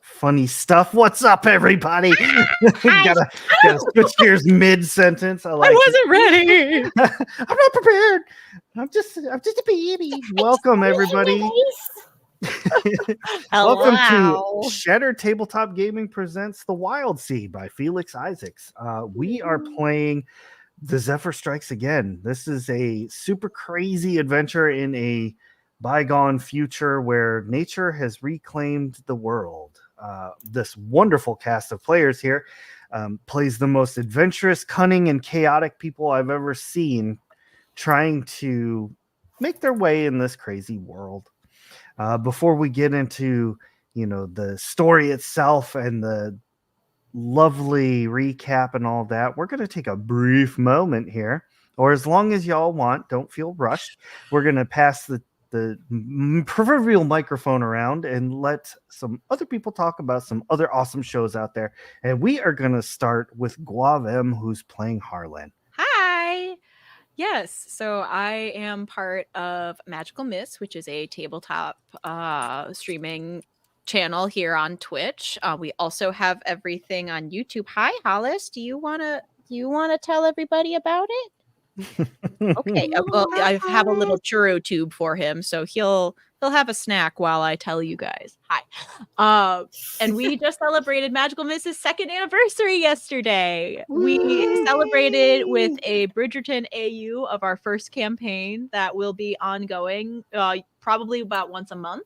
funny stuff. What's up, everybody? gotta switch gears mid-sentence. I wasn't ready. I'm not prepared. I'm just a baby. Welcome, everybody. Welcome to Shatter Tabletop Gaming presents The Wildsea by Felix Isaacs. We are playing The Zephyr Strikes Again. This is a super crazy adventure in a bygone future where nature has reclaimed the world. This wonderful cast of players here plays the most adventurous, cunning, and chaotic people I've ever seen trying to make their way in this crazy world. Before we get into, the story itself and the lovely recap and all that, we're going to take a brief moment here, or as long as y'all want. Don't feel rushed. We're going to pass the proverbial microphone around and let some other people talk about some other awesome shows out there. And we are going to start with Guavem, who's playing Harlan. Hi. Yes, so I am part of Magical Miss, which is a tabletop streaming channel here on Twitch. We also have everything on YouTube. Hi, Hollis. Do you wanna tell everybody about it? Okay. Well, I have a little churro tube for him, so he'll have a snack while I tell you guys. Hi. And we just celebrated Magical Miss's 2nd anniversary yesterday. We celebrated with a Bridgerton AU of our first campaign that will be ongoing probably about once a month.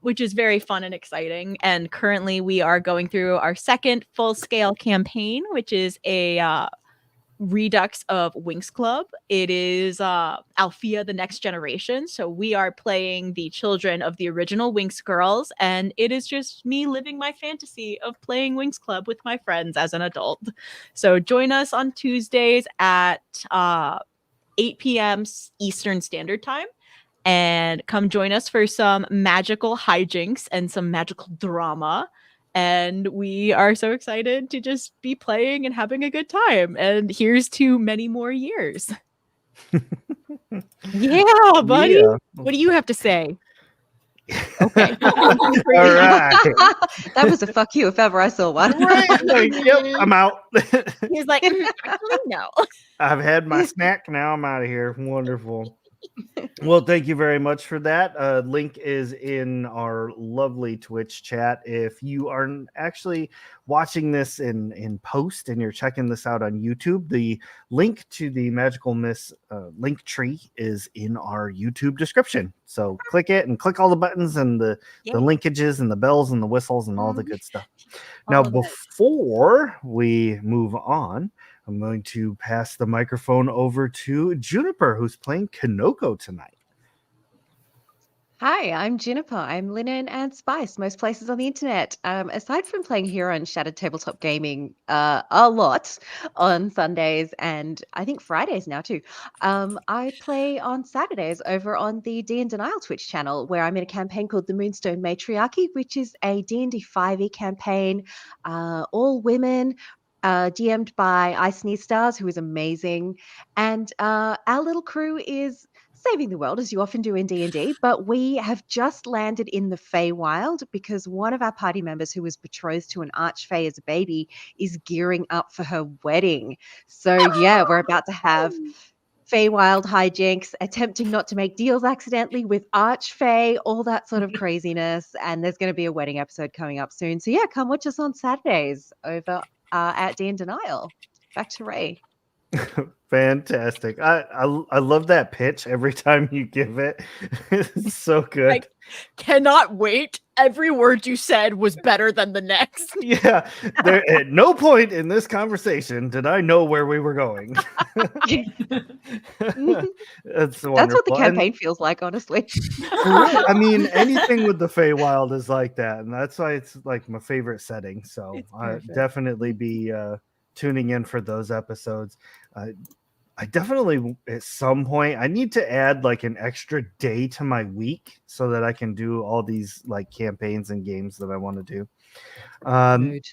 Which is very fun and exciting. And currently we are going through our 2nd full-scale campaign, which is a redux of Winx Club. It is Althea the Next Generation. So we are playing the children of the original Winx girls, and it is just me living my fantasy of playing Winx Club with my friends as an adult. So join us on Tuesdays at 8 p.m. Eastern Standard Time. And come join us for some magical hijinks and some magical drama. And we are so excited to just be playing and having a good time. And here's to many more years. Yeah, buddy. Yeah. What do you have to say? Okay. All right. That was a fuck you if ever I saw one. Right. Like, yep, I'm out. He's like, actually, no. I've had my snack. Now I'm out of here. Wonderful. Well, thank you very much for that. Link is in our lovely Twitch chat. If you are actually watching this in post and you're checking this out on YouTube, the link to the Magical Miss link tree is in our YouTube description. So click it and click all the buttons and the linkages and the bells and the whistles and all the good stuff. Now, before we move on, I'm going to pass the microphone over to Juniper, who's playing Kinoko tonight. Hi, I'm Juniper. I'm linen and spice most places on the internet. Aside from playing here on Shattered Tabletop Gaming a lot on Sundays and I think Fridays now too, I play on Saturdays over on the D & Denial Twitch channel, where I'm in a campaign called the Moonstone Matriarchy, which is a D&D 5e campaign, all women, DM'd by Ice Near Stars, who is amazing. And our little crew is saving the world, as you often do in D&D, but we have just landed in the Feywild because one of our party members who was betrothed to an archfey as a baby is gearing up for her wedding. So yeah, we're about to have Feywild hijinks, attempting not to make deals accidentally with archfey, all that sort of craziness. And there's going to be a wedding episode coming up soon. So yeah, come watch us on Saturdays over at D & Denial. Back to Ray. Fantastic. I love that pitch every time you give it. It's so good. I cannot wait. Every word you said was better than the next. Yeah. At no point in this conversation did I know where we were going. That's what the campaign feels like, honestly. I mean, anything with the Feywild is like that, and that's why it's like my favorite setting. So I definitely be tuning in for those episodes. I definitely at some point I need to add like an extra day to my week so that I can do all these like campaigns and games that I want to do. Right.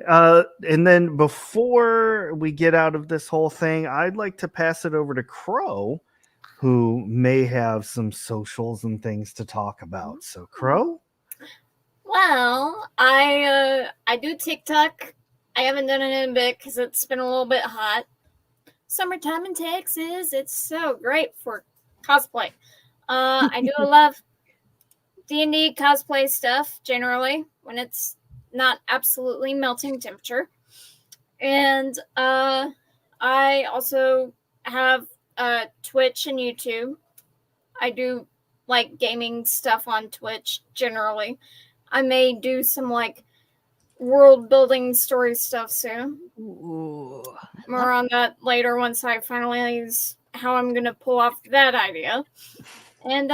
And then before we get out of this whole thing, I'd like to pass it over to Crow who may have some socials and things to talk about. So, Crow? Well, I do TikTok. I haven't done it in a bit because it's been a little bit hot. Summertime in Texas, it's so great for cosplay. I do a lot of D&D cosplay stuff generally when it's not absolutely melting temperature. And I also have Twitch and YouTube. I do like gaming stuff on Twitch generally. I may do some like world building story stuff soon. Ooh, More on that later once I finalize how I'm gonna pull off that idea. And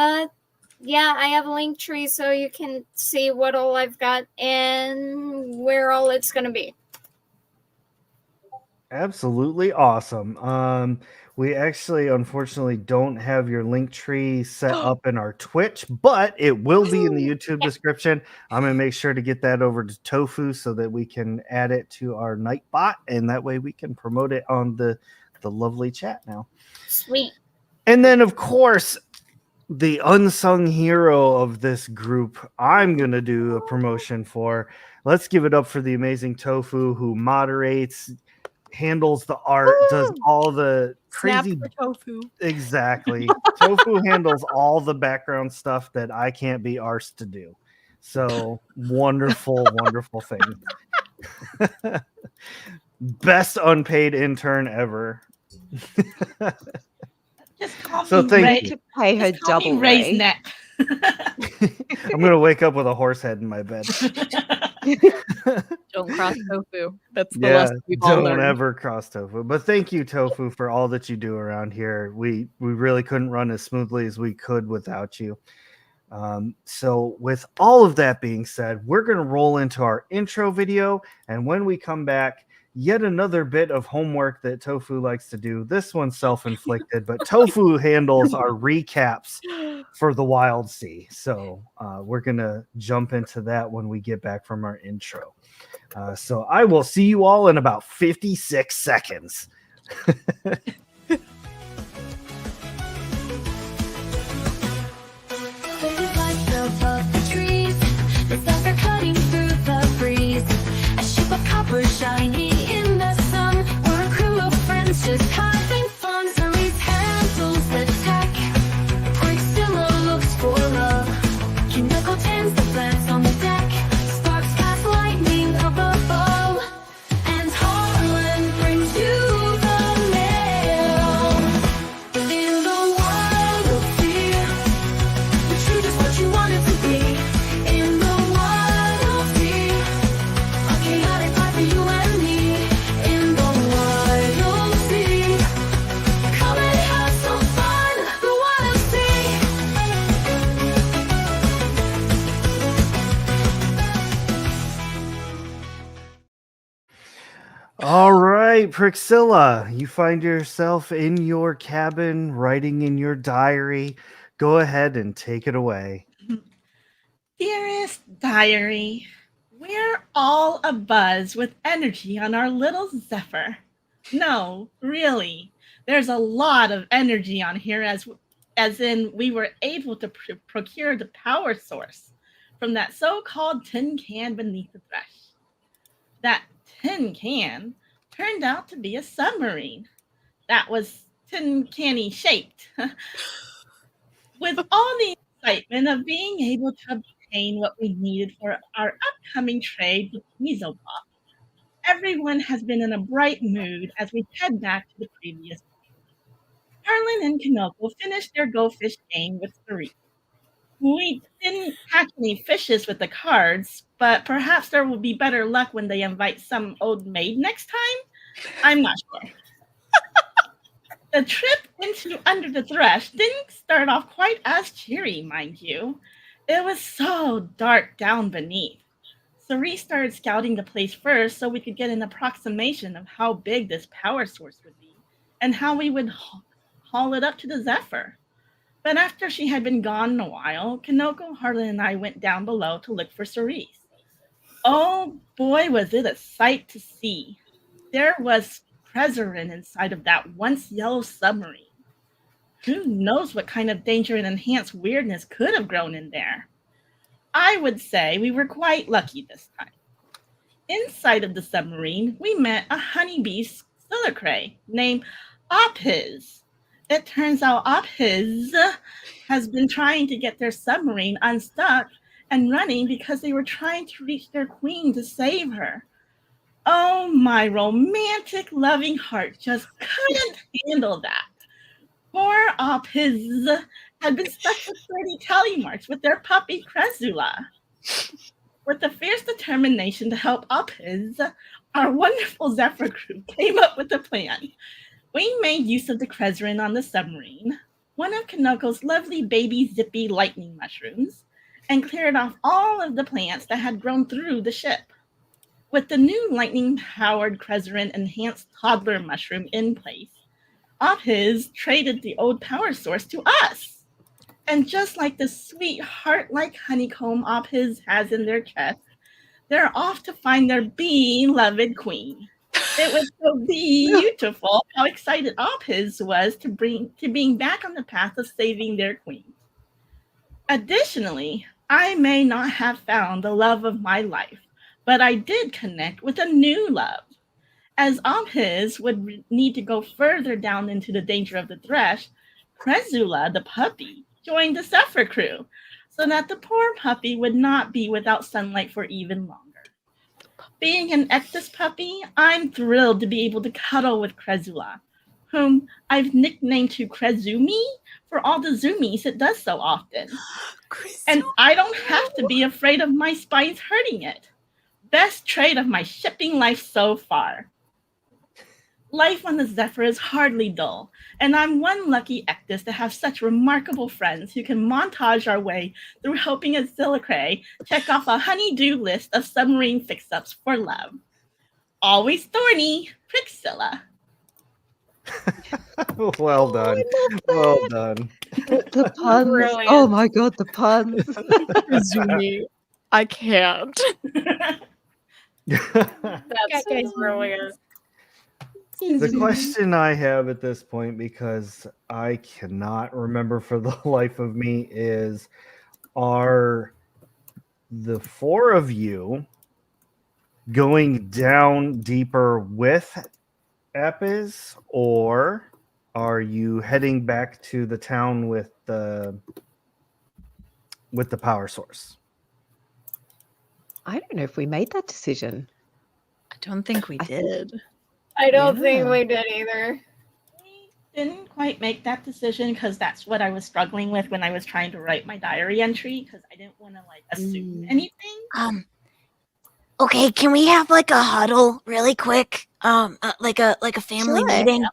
yeah, I have a link tree so you can see what all I've got and where all it's gonna be. Absolutely awesome. We actually, unfortunately, don't have your link tree set up in our Twitch, but it will be in the YouTube description. I'm gonna make sure to get that over to Tofu so that we can add it to our Nightbot, and that way we can promote it on the lovely chat now. Sweet. And then, of course, the unsung hero of this group, I'm gonna do a promotion for. Let's give it up for the amazing Tofu, who moderates, handles the art, does all the snap crazy for Tofu. Exactly. Tofu handles all the background stuff that I can't be arsed to do. So wonderful, wonderful thing. Best unpaid intern ever. Just call So me thank Ray. you. To pay her Just call me double Ray's Ray. neck. I'm gonna wake up with a horse head in my bed. Don't cross Tofu. That's the Yeah, lesson we've all don't learned. ever cross Tofu. But thank you, Tofu, for all that you do around here. We really couldn't run as smoothly as we could without you. So with all of that being said, we're going to roll into our intro video. And when we come back, yet another bit of homework that Tofu likes to do. This one's self-inflicted, but Tofu handles our recaps for the Wildsea. So we're going to jump into that when we get back from our intro. So I will see you all in about 56 seconds. Shiny in the sun, we're a crew of friends just having fun. Cerise handles the tech, Priscilla looks for love, Kinoko tends the plants on the deck, Sparks cast lightning up above, and Harlan brings you the mail. In the wild of fear, the truth is what you want it to be. In the wild of fear, a chaotic life for you and me. In the wild sea, come and have some fun. The wild sea. All right, Priscilla, you find yourself in your cabin writing in your diary. Go ahead and take it away. Dearest diary, we're all abuzz with energy on our little Zephyr. No, really, there's a lot of energy on here, as in we were able to procure the power source from that so-called tin can beneath the thresh. That tin can turned out to be a submarine that was tin canny shaped. With all the excitement of being able to obtain what we needed for our upcoming trade with Weaselbot, everyone has been in a bright mood as we head back to the previous day. Harlan and Kinoko finished their Go Fish game with Cerise. We didn't catch any fishes with the cards, but perhaps there will be better luck when they invite some old maid next time? I'm not sure. The trip into Under the Thresh didn't start off quite as cheery, mind you. It was so dark down beneath. Cerise started scouting the place first so we could get an approximation of how big this power source would be and how we would haul it up to the Zephyr. But after she had been gone a while, Kinoko, Harlan, and I went down below to look for Cerise. Oh boy, was it a sight to see. There was Treasurin inside of that once yellow submarine. Who knows what kind of danger and enhanced weirdness could have grown in there? I would say we were quite lucky this time. Inside of the submarine, we met a honeybee silicray named Ophiz. It turns out Ophiz has been trying to get their submarine unstuck and running because they were trying to reach their queen to save her. Oh, my romantic, loving heart just couldn't handle that. Poor Ophiz had been stuck for 30 telemarks with their puppy Cresula. With a fierce determination to help Ophiz, our wonderful Zephyr crew came up with a plan. We made use of the Cresrin on the submarine, one of Kanoko's lovely baby zippy lightning mushrooms, and cleared off all of the plants that had grown through the ship. With the new lightning-powered Cresrin enhanced toddler mushroom in place, Ophiz traded the old power source to us. And just like the sweet heart-like honeycomb Ophiz has in their chest, they're off to find their beloved queen. It was so beautiful how excited Ophiz was to being back on the path of saving their queen. Additionally, I may not have found the love of my life, but I did connect with a new love. As Ophiz would need to go further down into the danger of the thresh, Cresula, the puppy, joined the Zephyr crew so that the poor puppy would not be without sunlight for even longer. Being an Ectus puppy, I'm thrilled to be able to cuddle with Cresula, whom I've nicknamed to Cresumi for all the zoomies it does so often. And I don't have to be afraid of my spines hurting it. Best trait of my shipping life so far. Life on the Zephyr is hardly dull, and I'm one lucky Ectus to have such remarkable friends who can montage our way through helping a Silicray check off a honey-do list of submarine fix-ups for love. Always thorny, Priscilla. Well done. Well done. The puns. Brilliant. Oh my god, the puns. Zumi, I can't. That's brilliant. The question I have at this point, because I cannot remember for the life of me, is are the four of you going down deeper with Apis, or are you heading back to the town with the power source? I don't know if we made that decision. I don't think we did. I don't think Yeah. we did either. We didn't quite make that decision because that's what I was struggling with when I was trying to write my diary entry, because I didn't want to assume anything. Okay, can we have like a huddle really quick? Like a family Sure. meeting.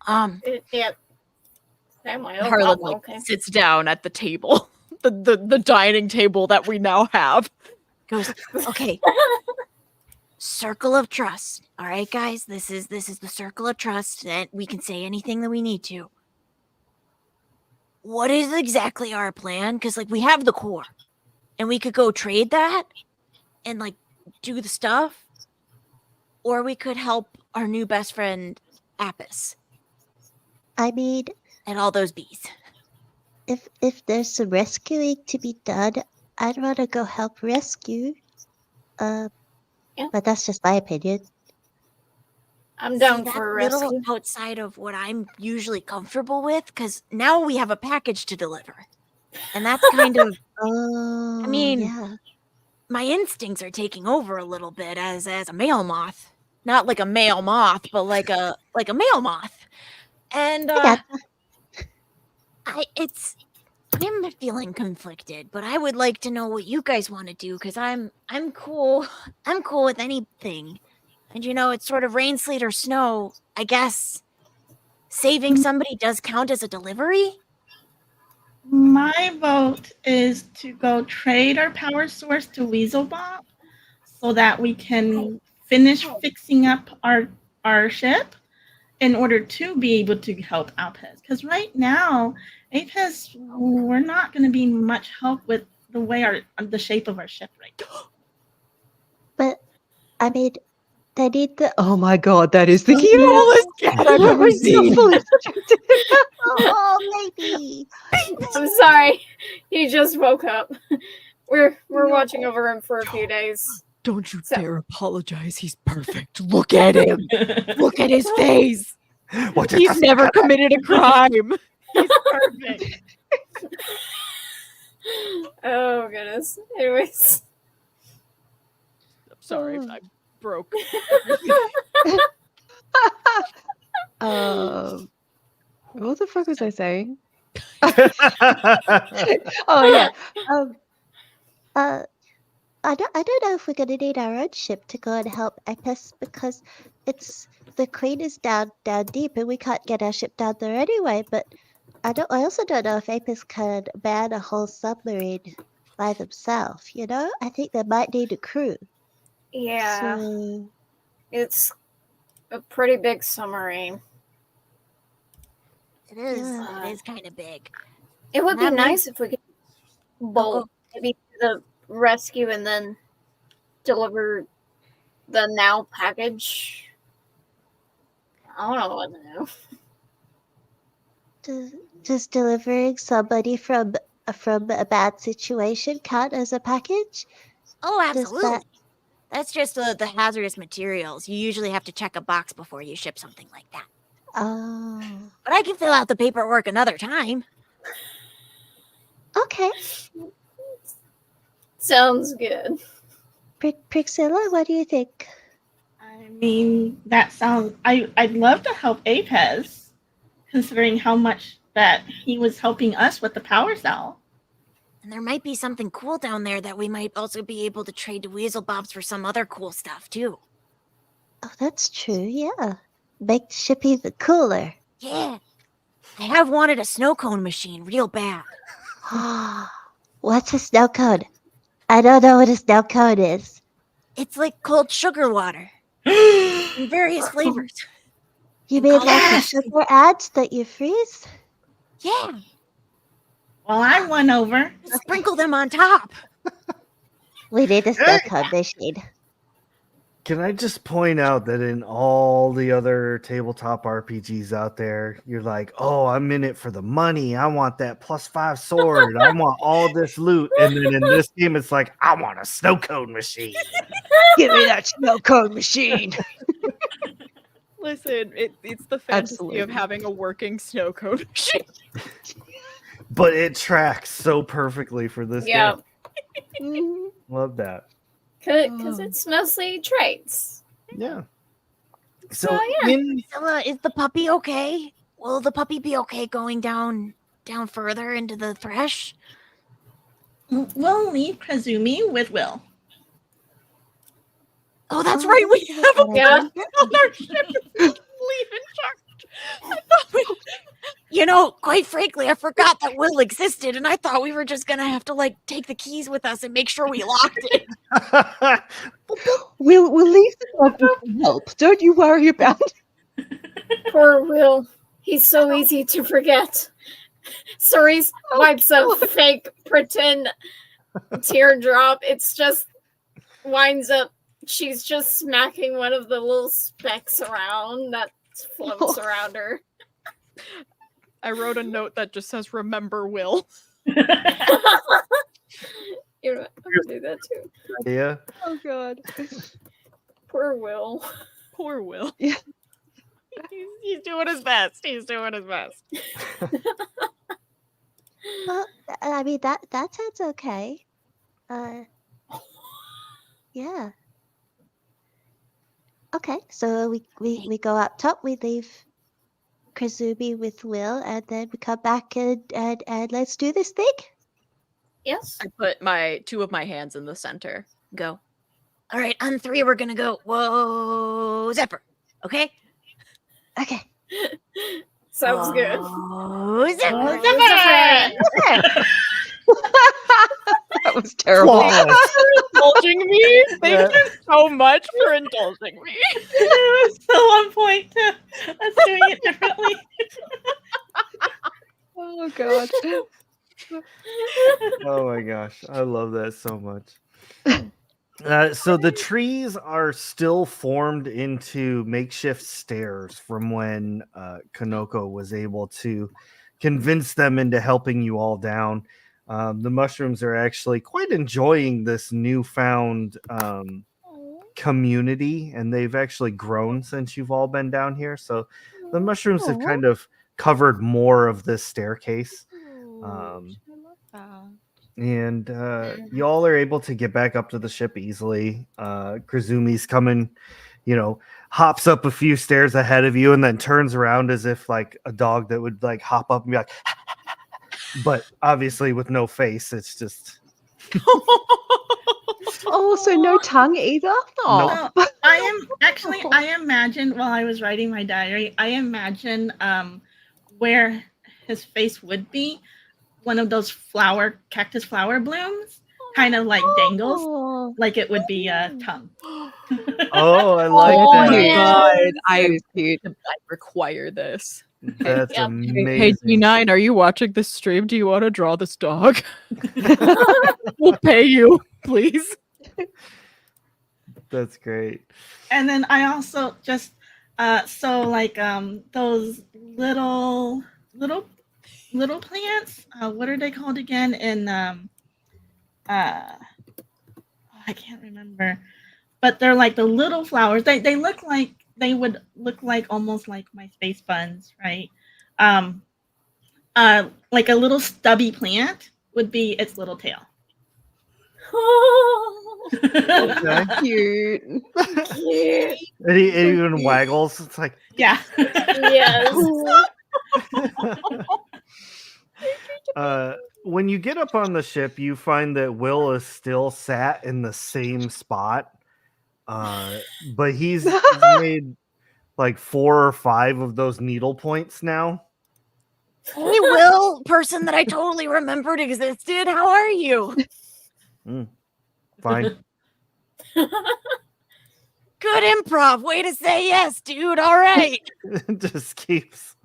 Yeah. Family. Oh, Harlan wow, like okay. sits down at the table, the dining table that we now have. Goes, okay. Circle of trust. All right, guys. This is the circle of trust, and we can say anything that we need to. What is exactly our plan? Because like we have the core, and we could go trade that, and like do the stuff, or we could help our new best friend Apis I mean, and all those bees. if there's some rescuing to be done, I'd rather go help rescue. Yeah. But that's just my opinion. I'm See, down that's for a a little rescue. outside of what I'm usually comfortable with, because now we have a package to deliver, and that's kind of Oh, mean, yeah. my instincts are taking over a little bit as a male moth, not like a male moth, but like a male moth, and I got I'm feeling conflicted, but I would like to know what you guys want to do, because I'm cool with anything. And you know, it's sort of rain, sleet, or snow. I guess saving somebody does count as a delivery. My vote is to go trade our power source to Weaselbop so that we can finish fixing up our ship in order to be able to help Apis. Because right now, Apis, we're not going to be much help with the shape of our ship right now. But, I mean, They need the. Oh my god, that is the Yeah. cutest cat I've ever He's so seen. fully subjected. Oh, baby. I'm sorry. He just woke up. We're watching over him for a few days. Don't you So- dare apologize. He's perfect. Look at him. Look at his face. What He's never committed a crime. He's perfect. Oh goodness. Anyways. I'm sorry. Oh. I broke. What the fuck was I saying? Oh yeah. I don't know if we're gonna need our own ship to go and help Apis because the queen is down deep and we can't get our ship down there anyway. But I also don't know if Apis can man a whole submarine by themselves. You know, I think they might need a crew. Yeah. So It's a pretty big submarine. It is. Yeah. It is kind of big. It would be That nice if we could bolt maybe the rescue and then deliver the now package. I don't know what to do. does delivering somebody from a bad situation count as a package? Oh, Does absolutely. that- That's just the hazardous materials. You usually have to check a box before you ship something like that. Oh, But I can fill out the paperwork another time. okay. Sounds good. Priscilla, what do you think? I mean, that sounds. I'd love to help Apes, considering how much that he was helping us with the power cell. And there might be something cool down there that we might also be able to trade to Weaselbobs for some other cool stuff, too. Oh, that's true. Yeah, make the ship even cooler. Yeah. I have wanted a snow cone machine real bad. What's a snow cone? I don't know what a snow cone is. It's like cold sugar water in various flavors. You mean like the Yes! sugar ads that you freeze? Yeah. Well, I won over. Just sprinkle them on top. We need a snow Hey! cone machine. Can I just point out that in all the other tabletop RPGs out there, you're like, oh, I'm in it for the money. I want that +5 sword. I want all this loot. And then in this game, it's like, I want a snow cone machine. Give me that snow cone machine. Listen, it's the fantasy Absolutely. of having a working snow cone machine. But it tracks so perfectly for this Yeah, game. Love that. because it's mostly traits. Yeah. So, So yeah. Priscilla, is the puppy okay? Will the puppy be okay going down further into the thresh? We'll leave Kazumi with Will. Oh, that's right. We have a Yeah. on our ship. Leave in charge. I thought you know, quite frankly, I forgot that Will existed, and I thought we were just gonna have to take the keys with us and make sure we locked it. We'll leave the dog with some help. Don't you worry about it. Poor Will. He's so easy to forget. Cerise wipes a fake pretend teardrop. It's just winds up. She's just smacking one of the little specks around that floats around her. I wrote a note that just says, remember Will. You know, I'm gonna do that too. Yeah. Oh god. Poor Will. Poor Will. Yeah. He's doing his best. He's doing his best. Well, I mean that sounds okay. Yeah. Okay, so we go up top. We leave Kazumi with Will, and then we come back and let's do this thing. Yes. I put two of my hands in the center. Go. All right, on 3, we're gonna go. Whoa, Zephyr. Okay. Okay. Sounds good. Oh, Zephyr. Zephyr! That was terrible. Flawless. Indulging me. Thank you so much for indulging me. It was so on point to us doing it differently. Oh god. Oh my gosh. I love that so much. So the trees are still formed into makeshift stairs from when Kanoko was able to convince them into helping you all down. The mushrooms are actually quite enjoying this newfound community, and they've actually grown since you've all been down here. So the mushrooms have Aw. kind of covered more of this staircase. Oh, Um, I love that. and y'all are able to get back up to the ship easily. Grizumi's coming, hops up a few stairs ahead of you and then turns around as if like a dog that would like hop up and be like, but obviously with no face. It's just Oh, so no tongue either? Nope. Oh. So I imagined while I was writing my diary, I imagined where his face would be, one of those cactus flower blooms, kind of like dangles, Oh. like it would be a tongue. oh, I like Oh that. my yeah. god! That I is cute. require this. That's Yep. amazing. Hey D9, are you watching this stream? Do you want to draw this dog? We'll pay you, please. That's great. And then I also just those little plants. What are they called again? In I can't remember, but they're like the little flowers. They would look like almost like my space buns, right? Like a little stubby plant would be its little tail. Okay. Cute. Cute. It even waggles. It's like, Yeah. Yes. when you get up on the ship, you find that Will is still sat in the same spot. But he's made like 4 or 5 of those needle points now. Hey, Will, person that I totally remembered existed. How are you? Fine. Good improv. Way to say yes, dude. All right. Just keeps.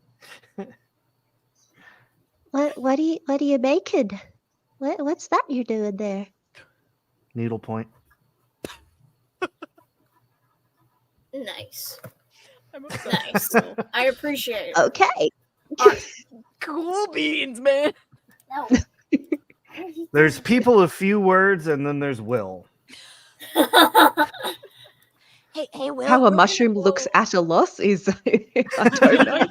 What are you making? What's that you're doing there? Needle point. Nice. I'm obsessed. Nice. I appreciate it. Okay. Cool beans, man. No. There's people of few words, and then there's Will. Hey, Will. How we're a gonna mushroom go- looks at a loss is I don't know.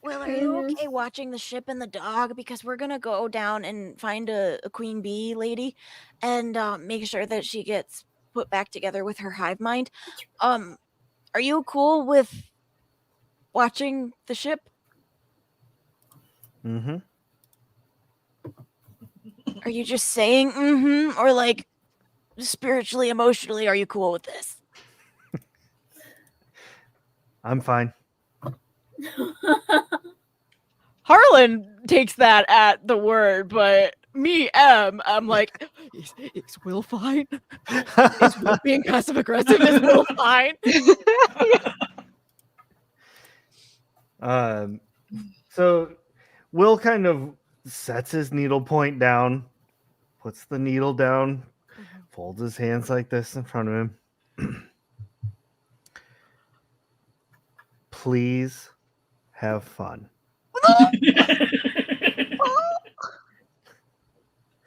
Will, are you okay watching the ship and the dog? Because we're gonna go down and find a queen bee lady, and make sure that she gets put back together with her hive mind. Are you cool with watching the ship? Mm-hmm. Are you just saying or like spiritually, emotionally, are you cool with this? I'm fine. Harlan takes that at the word, but I'm like, is Will fine? Is Will being passive aggressive? Is Will fine? So Will kind of sets his needle point down, puts the needle down, folds his hands like this in front of him. Please have fun.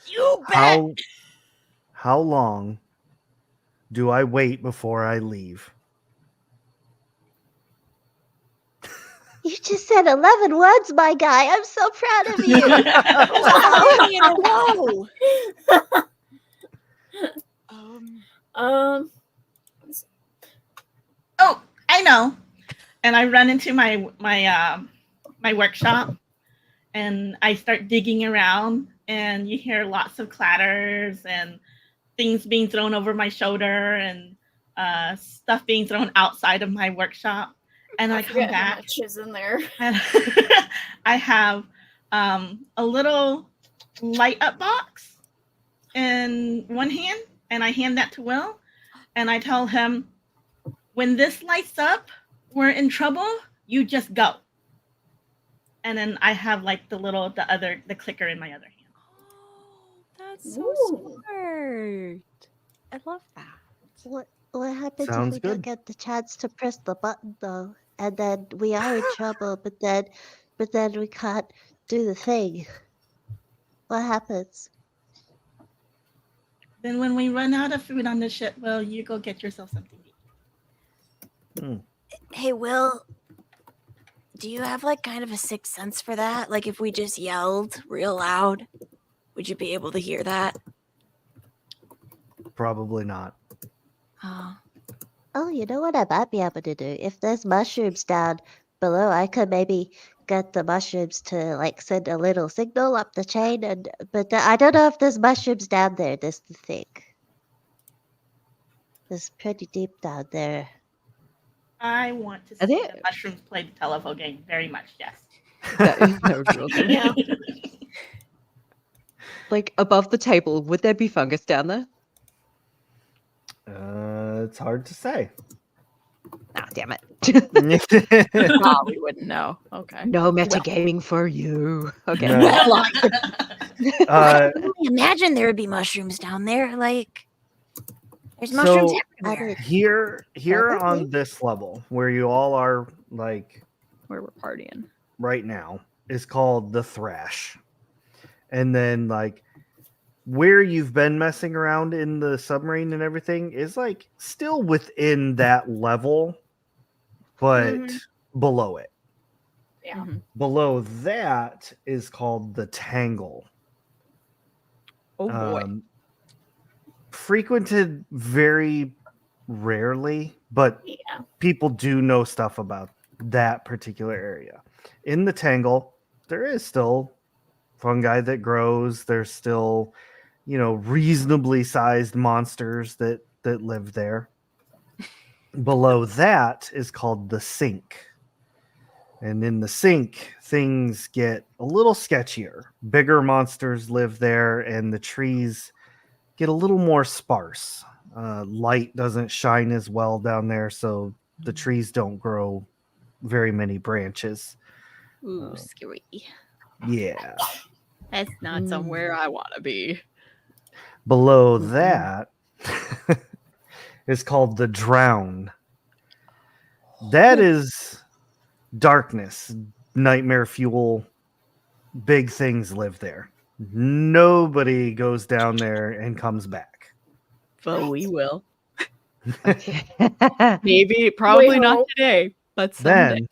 You bet. How long do I wait before I leave? You just said 11 words, my guy. I'm so proud of you. Already in a row. Oh, I know. And I run into my workshop, and I start digging around, and you hear lots of clatters and things being thrown over my shoulder and stuff being thrown outside of my workshop. And I come forget how back. much is in there. And I have a little light up box in one hand, and I hand that to Will, and I tell him, when this lights up, we're in trouble, you just go. And then I have like the clicker in my other hand. Oh, That's so Ooh. smart. I love that. What happens if Sounds we good. don't get the chance to press the button though? And then we are in trouble, but then we can't do the thing. What happens? Then when we run out of food on the ship, well, you go get yourself something to eat. Hey, Will, do you have like kind of a sixth sense for that? Like if we just yelled real loud, would you be able to hear that? Probably not. Oh, Oh, you know what I might be able to do? If there's mushrooms down below, I could maybe get the mushrooms to like send a little signal up the chain. But I don't know if there's mushrooms down there. That's the thing. It's pretty deep down there. I want to Are see there- the mushrooms play the telephone game very much. Yes. That would be awesome. Yeah. Like above the table, would there be fungus down there? It's hard to say. Ah, damn it. Oh, we wouldn't know. Okay. No metagaming for you. Okay. No. Well, Uh, imagine there would be mushrooms down there. Like there's mushrooms So- everywhere. here Probably. on this level where you all are like Where we're partying. right now is called the Thrash. And then like where you've been messing around in the submarine and everything is like still within that level, but below it. Yeah. Mhm. Below that is called the Tangle. Oh boy. Frequented very rarely, but Yeah. people do know stuff about that particular area. In the Tangle, there is still fungi that grows. There's still, reasonably sized monsters that live there. Below that is called the Sink. And in the Sink, things get a little sketchier. Bigger monsters live there, and the trees get a little more sparse. Light doesn't shine as well down there, so the trees don't grow very many branches. Ooh, scary. Yeah. That's not somewhere I want to be. Below that is called the Drown. That is darkness, nightmare fuel. Big things live there. Nobody goes down there and comes back. But we will. Okay. Maybe, probably not Well. today, but someday.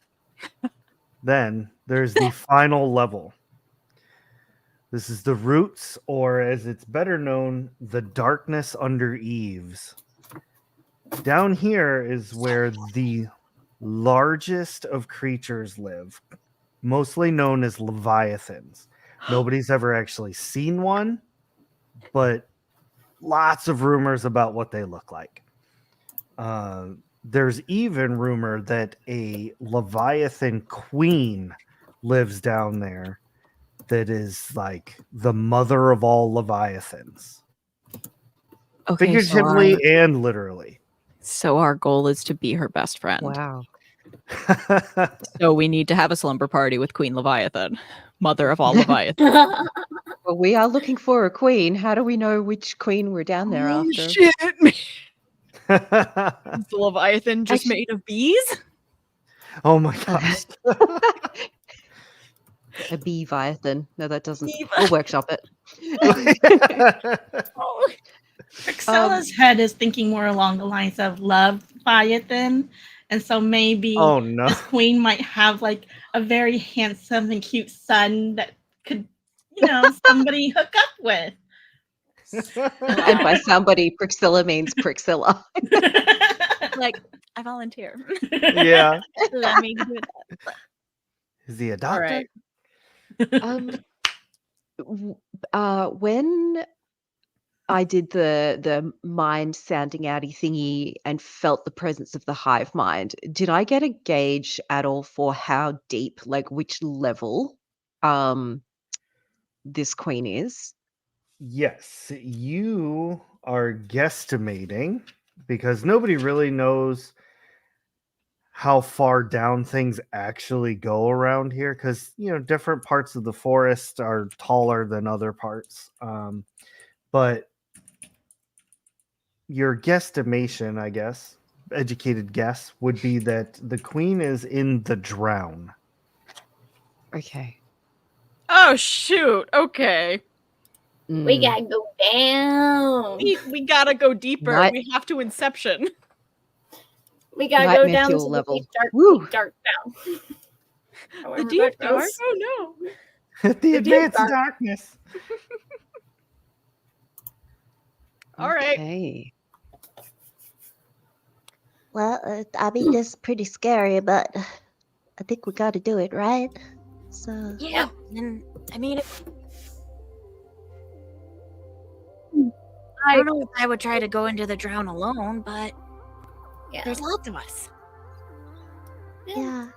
Then there's the final level. This is the Roots, or as it's better known, the Darkness Under Eaves. Down here is where the largest of creatures live, mostly known as leviathans. Nobody's ever actually seen one, but lots of rumors about what they look like. There's even rumor that a leviathan queen lives down there that is like the mother of all leviathans, Okay, figuratively and literally. so our goal is to be her best friend. Wow. So we need to have a slumber party with Queen Leviathan, mother of all Leviathans. Well, we are looking for a queen. How do we know which queen we're down there Oh, after? shit. Is the Leviathan just Actually- made of bees? Oh my gosh. A beeviathan. No, that doesn't. Beevi- We'll workshop it. Oh, Prixilla's head is thinking more along the lines of love Leviathan. And so maybe Oh no. this queen might have like a very handsome and cute son that could, somebody hook up with. And by somebody, Prixilla means Prixilla. like, I volunteer. Yeah. Let me do that. Is he a All doctor? right. When I did the mind sounding outy thingy and felt the presence of the hive mind, did I get a gauge at all for how deep, like which level, this queen is? Yes, you are guesstimating because nobody really knows how far down things actually go around here because different parts of the forest are taller than other parts. but your guesstimation, I guess, educated guess, would be that the queen is in the drown. Okay. Oh shoot. Okay. We Mm. gotta go down. We gotta go deeper. Night- We have to Inception. We gotta go Nightmare down to fuel the level. deep dark, Woo. deep dark down. The However deep that dark. goes. Oh no. The deep advanced dark. darkness. All right. Okay. Well, I mean, this is pretty scary, but I think we got to do it, right? So, Yeah. And I mean, I don't know if I would try to go into the drown alone, but Yeah. there's lots of us. yeah.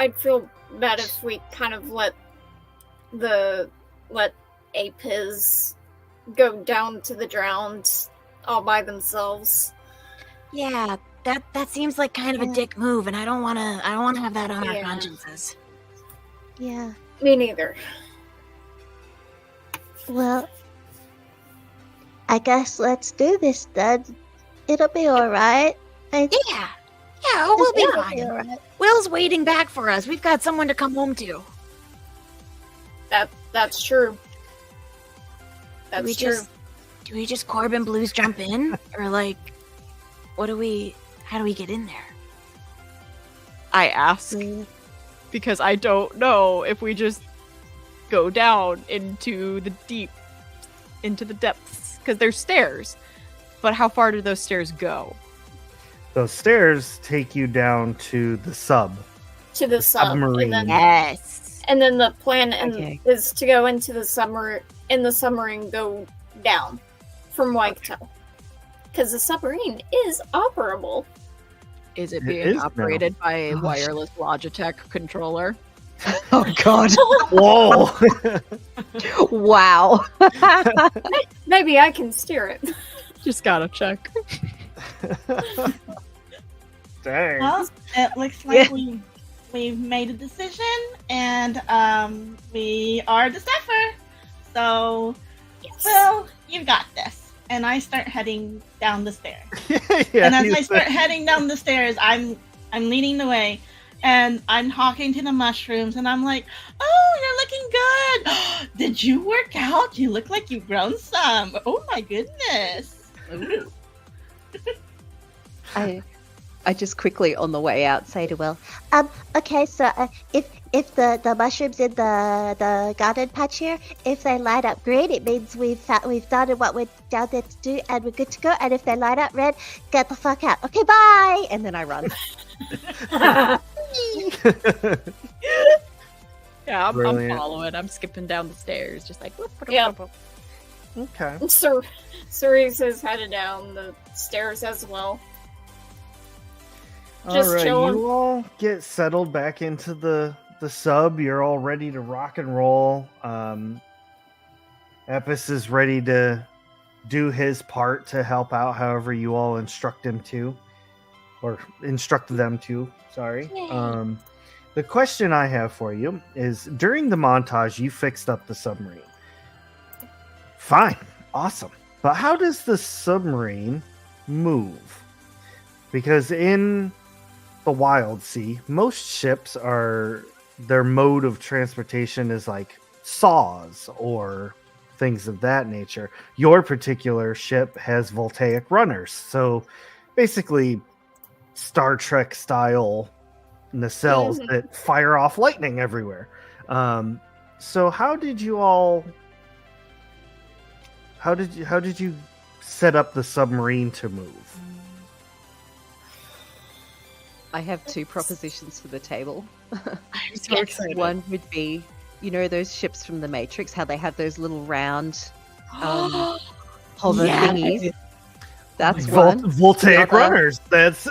I'd feel bad if we kind of let Apiz go down to the drowned all by themselves. Yeah, that seems like kind of a Yeah. dick move, and I don't want to have that on our Yeah. consciences. Yeah. Me neither. Well, I guess let's do this then. It'll be alright. Yeah, we'll be It'll fine. alright. Will's waiting back for us. We've got someone to come home to. That's true. That's we true. just do we just Corbin Blues jump in, or like, how do we get in there? I ask Mm, because I don't know if we just go down into the depths, because there's stairs. But how far do those stairs go? Those stairs take you down to the sub. To the sub, submarine. Yes. and then the plan Okay. is to go into the submarine, go down from Waikato, because the submarine is operable. Is it It being is now. operated by a Gosh. wireless Logitech controller? Oh God. Whoa! Wow. Maybe I can steer it. Just gotta check. Dang. Well, it looks like we've made a decision, and we are the Zephyr. So, Yes. Will, you've got this. And I start heading down the stairs. Yeah, And as you I start said- heading down the stairs, I'm leading the way, and I'm talking to the mushrooms, and I'm like, "Oh, you're looking good. Did you work out? You look like you've grown some. Oh my goodness." Ooh. I just quickly on the way out say to Will, okay, so if the mushrooms in the garden patch here, if they light up green, it means we've done what we're down there to do, and we're good to go. And if they light up red, get the fuck out. Okay, bye. and then I run. Yeah, I'm Brilliant. following. I'm skipping down the stairs, just like whoop, whoop, Yeah. whoop, whoop. Okay. Cerise is headed down the stairs as well. All Just right, chilling. you all get settled back into the sub. You're all ready to rock and roll. Epis is ready to do his part to help out however you all instruct him to, or instruct them to. Sorry. Yay. The question I have for you is: during the montage, you fixed up the submarine. Fine, awesome. But how does the submarine move? Because in the Wildsea, most ships their mode of transportation is like saws or things of that nature. Your particular ship has voltaic runners, so basically Star Trek style nacelles Mhm. that fire off lightning everywhere. So how did you set up the submarine to move? I have two propositions for the table. I'm so Yes. excited. One would be, you know, those ships from the Matrix, how they have those little round hover Yes. thingies. That's Vol- one. voltaic The other- runners. That's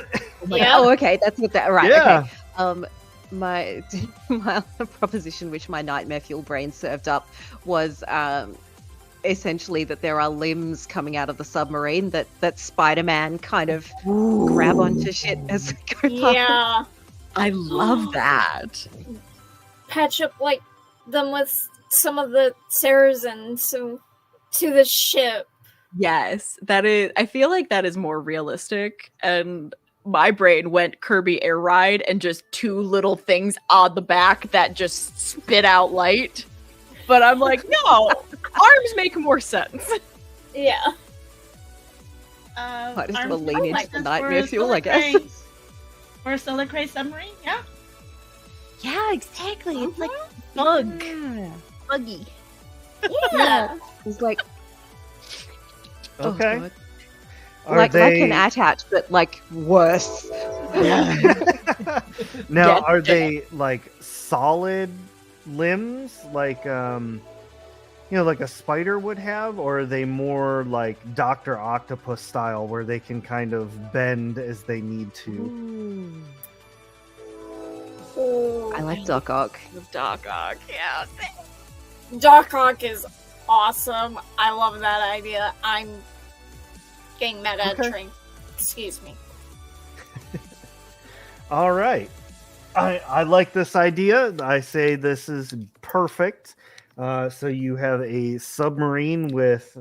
Yeah. Oh, okay, that's what that. Right. yeah. Okay. My other proposition, which my nightmare fuel brain served up, was essentially that there are limbs coming out of the submarine that Spider-Man kind of grab onto shit as they go past. Yeah. I love that. Patch up like them with some of the stairs and some to the ship. Yes, that is. I feel like that is more realistic. And my brain went Kirby Air Ride and just two little things on the back that just spit out light. But I'm like, no, arms make more sense. Yeah. I just arms want to lean like into the this nightmare for fuel, I guess. Solar Cray- For a Solar Cray submarine, yeah. Yeah, exactly. It's like bug. Yeah. Buggy. Yeah. It's like, Okay. God. Are like they an attach, but like worse. now? Yeah. Are they like solid limbs, like like a spider would have, or are they more like Dr. Octopus style, where they can kind of bend as they need to? I like Doc Ock. Doc Ock, yeah. Doc Ock is awesome. I love that idea. I'm getting mad at Okay. train. Excuse me. All right. I like this idea. I say this is perfect. So you have a submarine with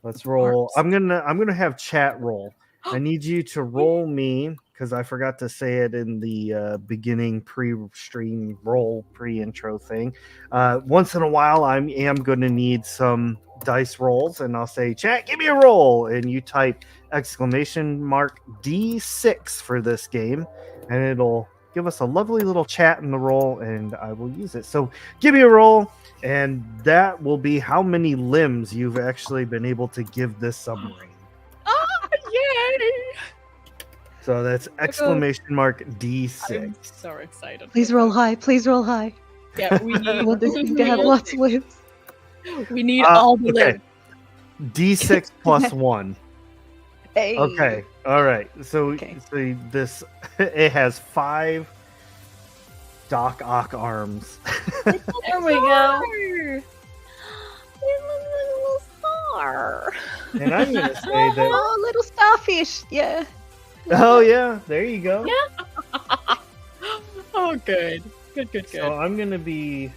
let's roll. I'm gonna have chat roll. I need you to roll me, because I forgot to say it in the beginning pre-stream roll pre-intro thing. Once in a while I am gonna need some dice rolls, and I'll say, chat, give me a roll, and you type !D6 for this game, and it'll give us a lovely little chat in the roll, and I will use it. So give me a roll, and that will be how many limbs you've actually been able to give this submarine. Oh, yay! So that's !D6. I'm so excited. Please roll high. Please roll high. Yeah, we I need, want this thing to have lots of limbs. we need all the okay. limbs. D6 plus 1. Hey. Okay. All right. So, Okay. so this it has 5 Doc Ock arms. There we go. Little star. And I'm going to say that. Oh, little starfish. Yeah. Oh yeah, there you go. Oh, good. Good. So I'm going to be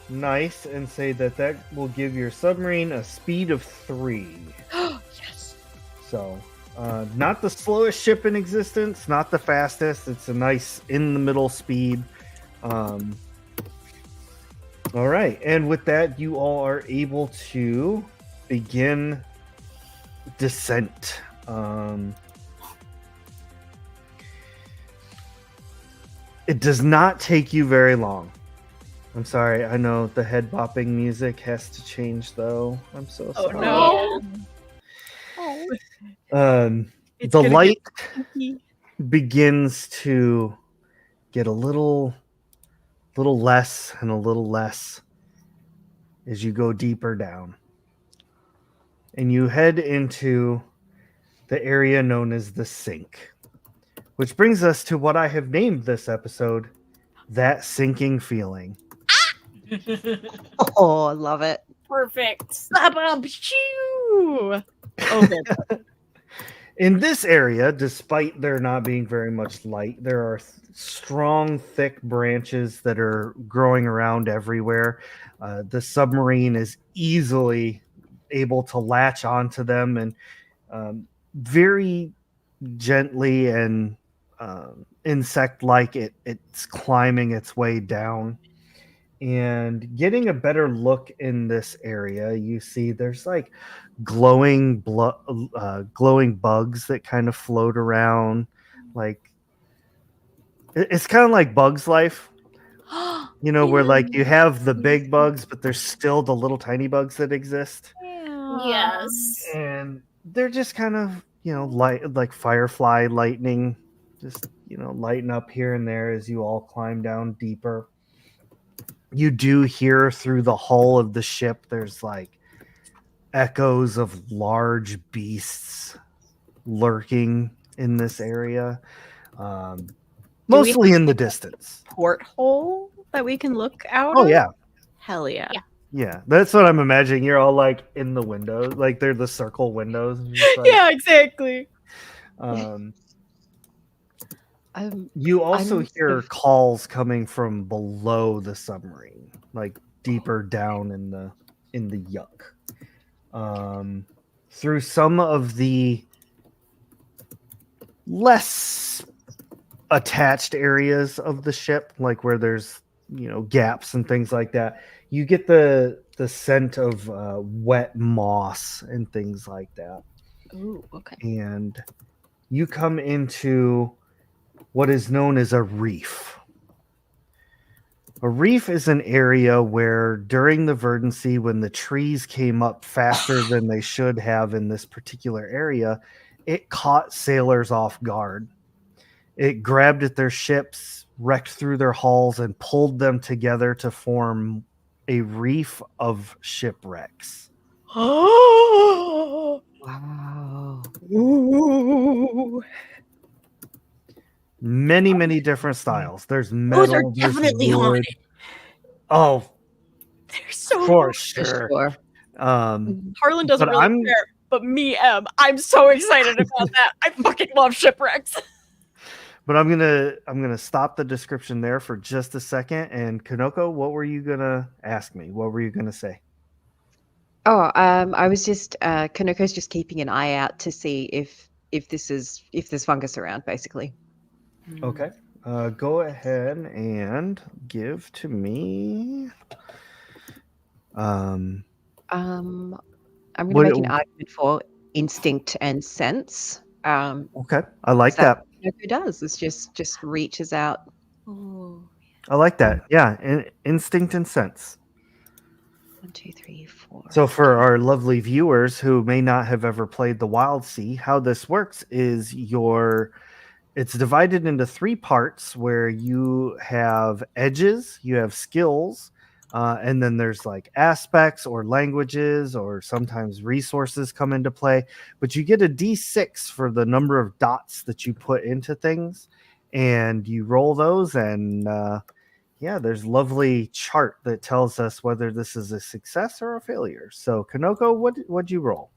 nice and say that will give your submarine a speed of 3. Yes. So, not the slowest ship in existence, not the fastest. It's a nice in the middle speed. All right, and with that, you all are able to begin descent. It does not take you very long. I'm sorry. I know the head bopping music has to change, though. I'm so Oh, sorry. no. It's The gonna light get stinky. begins to get a little less and a little less as you go deeper down, and you head into the area known as the sink, which brings us to what I have named this episode, that sinking feeling. Oh, I love it. Perfect. Ba-bum-shoo. Oh, good. In this area, despite there not being very much light, there are strong, thick branches that are growing around everywhere. The submarine is easily able to latch onto them, and very gently and insect-like, it's climbing its way down. And getting a better look in this area, you see there's like glowing bugs that kind of float around. Like it's kind of like Bugs Life, where like you have the big bugs, but there's still the little tiny bugs that exist. Yes. And they're just kind of like firefly lightning, just lighten up here and there as you all climb down deeper. You do hear through the hull of the ship, there's like echoes of large beasts lurking in this area, mostly in the distance. Porthole that we can look out Oh of? yeah, Hell yeah. yeah. That's what I'm imagining. You're all like in the windows, like they're the circle windows. and just, like, Yeah, exactly. You also I'm hear sort of- calls coming from below the submarine, like deeper down in the yuck. through some of the less attached areas of the ship, like where there's gaps and things like that. You get the scent of wet moss and things like that. Ooh, okay. And you come into what is known as a reef. A reef is an area where during the verdancy, when the trees came up faster than they should have in this particular area, it caught sailors off guard. It grabbed at their ships, wrecked through their hulls, and pulled them together to form a reef of shipwrecks. Oh, Wow. ooh. Many different styles. There's metal. Those are there's definitely wood. haunted. Oh, They're so for For sure. sure. Harlan doesn't But really I'm- care, but me am. I'm so excited about that. I fucking love shipwrecks. But I'm gonna stop the description there for just a second. And Kanoko, what were you gonna ask me? What were you gonna say? Oh, I was just Kanuko's just keeping an eye out to see if there's fungus around, basically. Okay. Go ahead and give to me. I'm going to What- make an argument for instinct and sense. Okay, I like That's that. what Kanoko does. It's just reaches out. Ooh. I like that. Yeah, instinct and sense. 1, 2, 3, 4. So for our lovely viewers who may not have ever played the Wildsea, how this works is it's divided into 3 parts where you have edges, you have skills, and then there's like aspects or languages or sometimes resources come into play. But you get a D6 for the number of dots that you put into things, and you roll those, and there's lovely chart that tells us whether this is a success or a failure. So Kanoko, what'd you roll?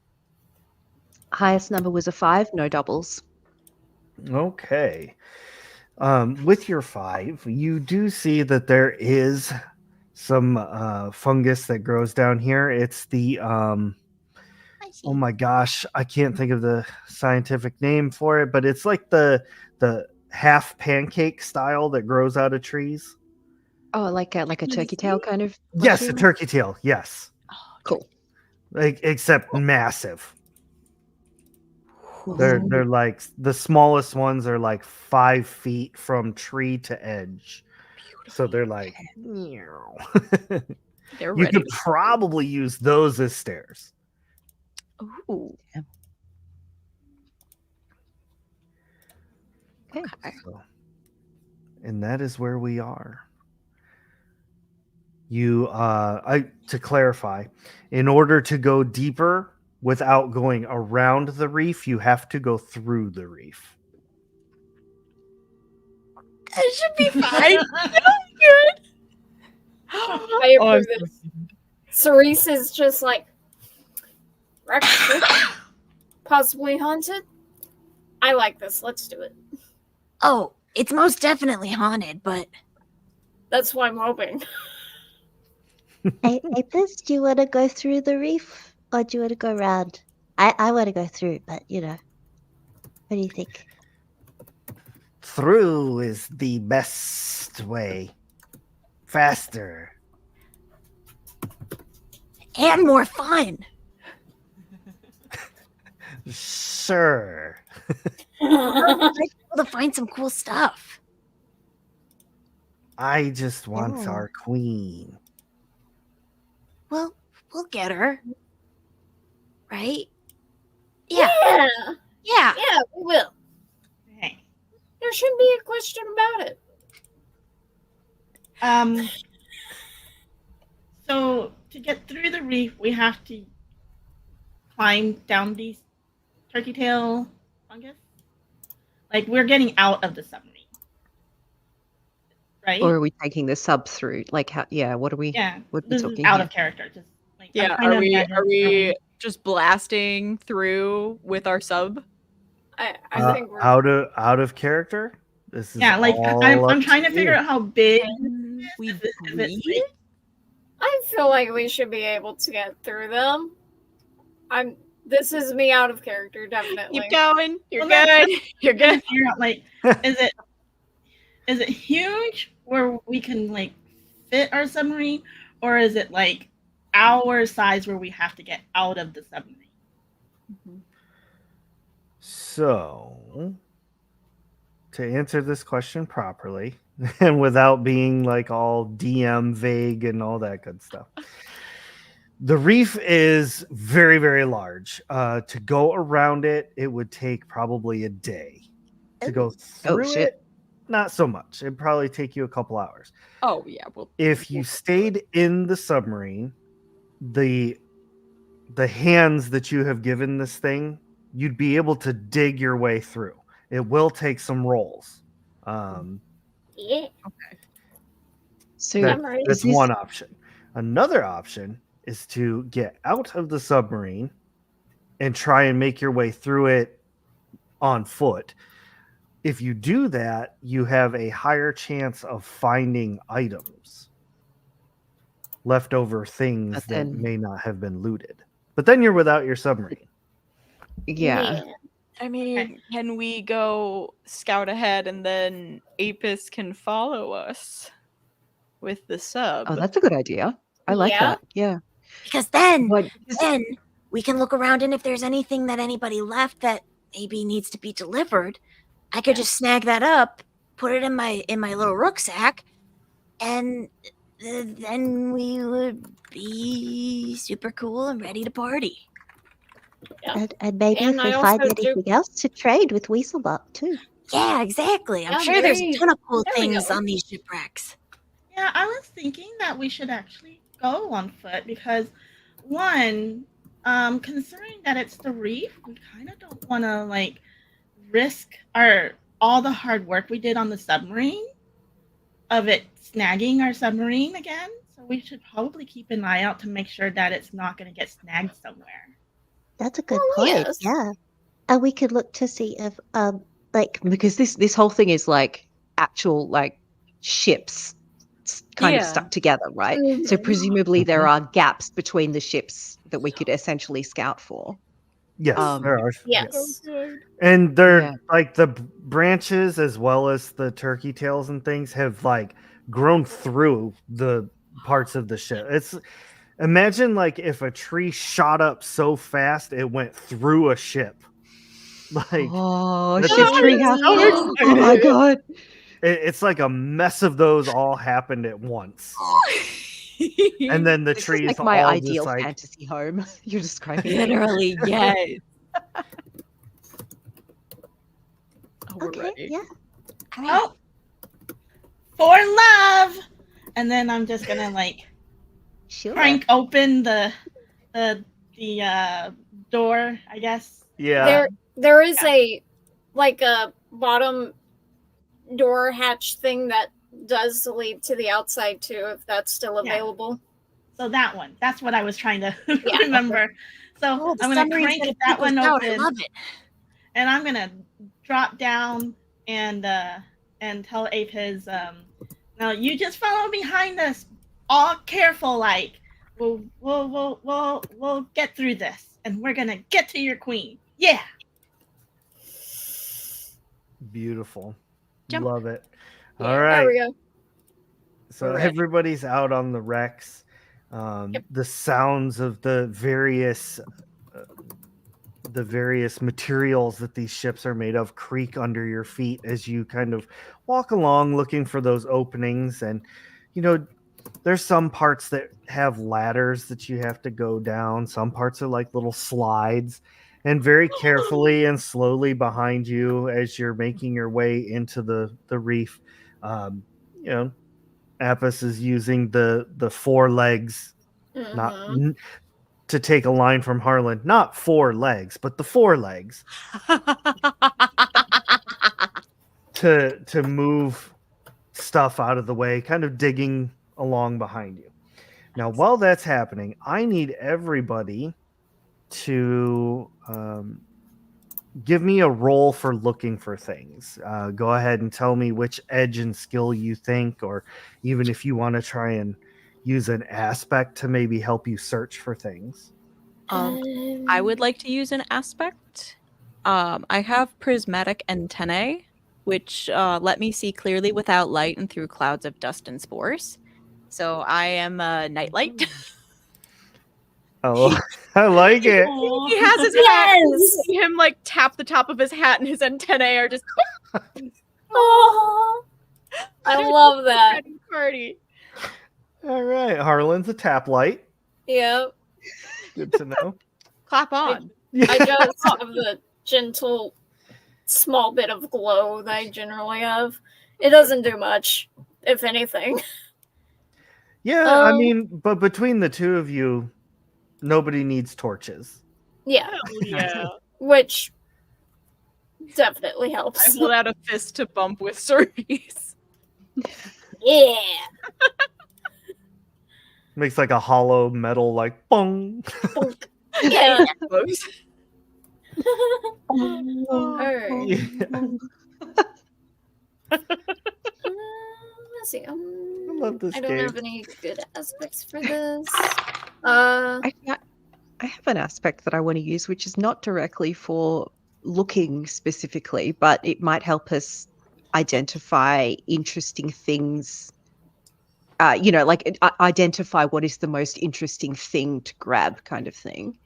Highest number was a 5, no doubles. Okay. With your 5, you do see that there is some fungus that grows down here. It's the I see. oh my gosh, I can't think of the scientific name for it, but it's like the half pancake style that grows out of trees. Oh, like a turkey tail kind of. Yes, a mushroom? turkey tail. Yes, Cool. except massive. They're like the smallest ones are like 5 feet from tree to edge. So they're like, meow. They're You ready. could probably use those as stairs. Ooh. Okay. So, and that is where we are. You, to clarify, in order to go deeper without going around the reef, you have to go through the reef. That should be fine. Good. I approve this. Cerise is just like possibly haunted. I like this. Let's do it. Oh, it's most definitely haunted, but That's what I'm hoping. Hey, Apis, do you want to go through the reef or do you want to go around? I want to go through, but what do you think? Through is the best way. Faster. and more fun. Sure. Able to find some cool stuff. I just want Yeah. our queen. Well, we'll get her. Right? Yeah. Yeah, Yeah. yeah, we will. Okay. There shouldn't be a question about it. So to get through the reef, we have to climb down these turkey tail fungus. Like we're getting out of the submarine, right? Or are we taking the sub through? Like, how? Yeah. What are we? yeah, what are we this is talking out here? of character. Just like Yeah, I'm trying to imagine are we just blasting through with our sub? I think we're out of character. This is Yeah, like all I'm up trying to you. figure out how big. We Is it breathe? like- I feel like we should be able to get through them. This is me out of character, definitely. Keep going. You're Well, that's good. You're Trying good. to figure out, like, is it huge where we can like fit our submarine, or is it like our size where we have to get out of the submarine? So, to answer this question properly and without being like all DM vague and all that good stuff, the reef is very, very large. To go around it, it would take probably a day. To go through shit. it, not so much. It'd probably take you a couple hours. Oh yeah. Well, If you stayed in the submarine, the hands that you have given this thing, you'd be able to dig your way through. It will take some rolls. Yeah. So That- I'm ready. that's is this- one option. Another option is to get out of the submarine and try and make your way through it on foot. If you do that, you have a higher chance of finding items, leftover things But that then- may not have been looted. But then you're without your submarine. yeah. I mean, can we go scout ahead and then Apis can follow us with the sub? Oh, that's a good idea. I like Yeah. that. Yeah. Because then What? we can look around, and if there's anything that anybody left that maybe needs to be delivered, I could just snag that up, put it in my little rucksack, and then we would be super cool and ready to party. And maybe And if we I find also do- anything else to trade with Weaselbot too. Yeah, exactly. I'm Yeah, sure there's a very- ton of cool there we things go. on these shipwrecks. Yeah, I was thinking that we should actually go on foot because, one, considering that it's the reef, we kind of don't want to like risk all the hard work we did on the submarine of it snagging our submarine again. So we should probably keep an eye out to make sure that it's not going to get snagged somewhere. That's a good Oh, point. yes. Yeah. And we could look to see if like Because this whole thing is like actual like ships kind of Yeah. stuck together, right? So Mhm. presumably there are gaps between the ships that we could essentially scout for. Yes, there are. Yes. And they're Yeah. like the branches as well as the turkey tails and things have like grown through the parts of the ship. It's imagine like if a tree shot up so fast it went through a ship. Like Oh, that's ship just- tree house. so Oh my god. it's like a mess of those all happened at once. And then the This is trees like my all ideal just like fantasy home. You're describing it. Literally, yes. Oh, we're okay, ready. yeah. Oh, for love! And then I'm just gonna like Sure. crank open the door, I guess. yeah. There is a bottom door hatch thing that does lead to the outside too, if that's still Yeah. available. So that one. That's what I was trying to Yeah. remember. So Oh, the I'm gonna submarine's crank gonna that keep us one out. I open, love it. and I'm gonna drop down and tell Ape his now you just follow behind us, all careful like. We'll get through this, and we're gonna get to your queen. Yeah. Beautiful. Jump. Love it. Yeah, All right. There we go. So We're ready. everybody's out on the wrecks. The sounds of the various materials that these ships are made of creak under your feet as you kind of walk along looking for those openings. And there's some parts that have ladders that you have to go down. Some parts are like little slides. And very carefully and slowly behind you as you're making your way into the reef, Apis is using the four legs, not Mhm. to take a line from Harlan, not 4 legs, but the 4 legs to move stuff out of the way, kind of digging along behind you. Now, while that's happening, I need everybody to give me a roll for looking for things. Go ahead and tell me which edge and skill you think, or even if you want to try and use an aspect to maybe help you search for things. I would like to use an aspect. I have prismatic antennae, which let me see clearly without light and through clouds of dust and spores. So I am a nightlight. Oh, I like it. He has his hat. You Yes. see him like tap the top of his hat, and his antennae are just. Oh, I love that. Party. All right, Harlan's a tap light. Yep. Good to know. Clap on. I just have the gentle, small bit of glow that I generally have. It doesn't do much, if anything. Yeah, I mean, but between the two of you, nobody needs torches. Yeah, Yeah. which definitely I helps. hold out a fist to bump with Cerise. Yeah. Makes like a hollow metal, like bong. Yeah. Oh. Alright. Yeah. Let's see. I love this I don't game. have any good aspects for this. I have an aspect that I want to use, which is not directly for looking specifically, but it might help us identify interesting things. Like identify what is the most interesting thing to grab, kind of thing.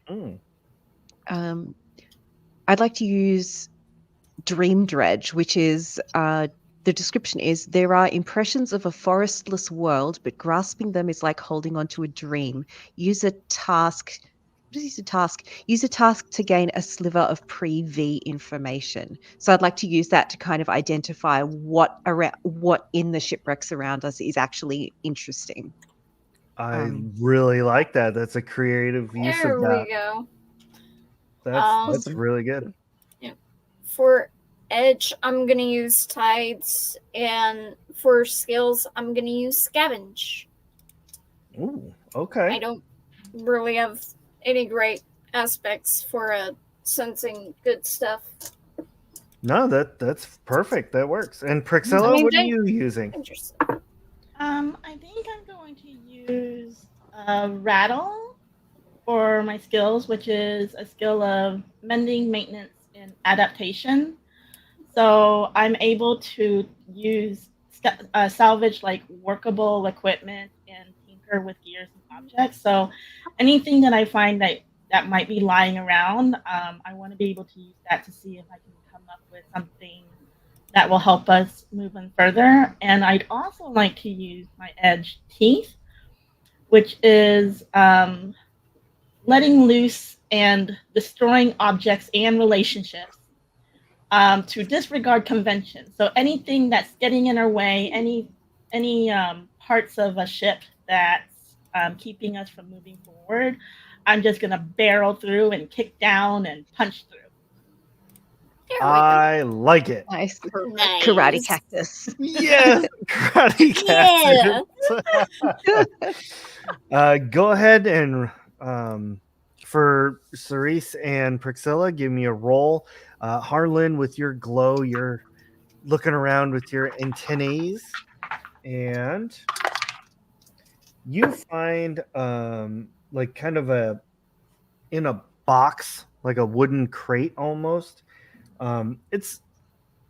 I'd like to use Dream Dredge, which is the description is there are impressions of a forestless world, but grasping them is like holding onto a dream. Use a task. What is a task? Use a task to gain a sliver of pre-V information. So I'd like to use that to kind of identify what in the shipwrecks around us is actually interesting. I really like that. That's a creative use There of that. we go. That's really good. For edge, I'm gonna use tides, and for skills, I'm gonna use scavenge. Ooh, okay. I don't really have any great aspects for sensing good stuff. No, that's perfect. That works. And Prixilla, what are you using? Interesting. I think I'm going to use rattle for my skills, which is a skill of mending, maintenance, and adaptation. So I'm able to use salvage like workable equipment and tinker with gears and objects. So anything that I find that might be lying around, I want to be able to use that to see if I can come up with something that will help us move on further. And I'd also like to use my edge teeth, which is letting loose and destroying objects and relationships to disregard convention. So anything that's getting in our way, any parts of a ship that's keeping us from moving forward, I'm just gonna barrel through and kick down and punch through. I like it. Nice. Nice. Karate cactus. Yes, karate cactus. Go ahead and for Cerise and Prixilla, give me a roll. Harlan, with your glow, you're looking around with your antennae, and you find like kind of in a box, like a wooden crate almost. It's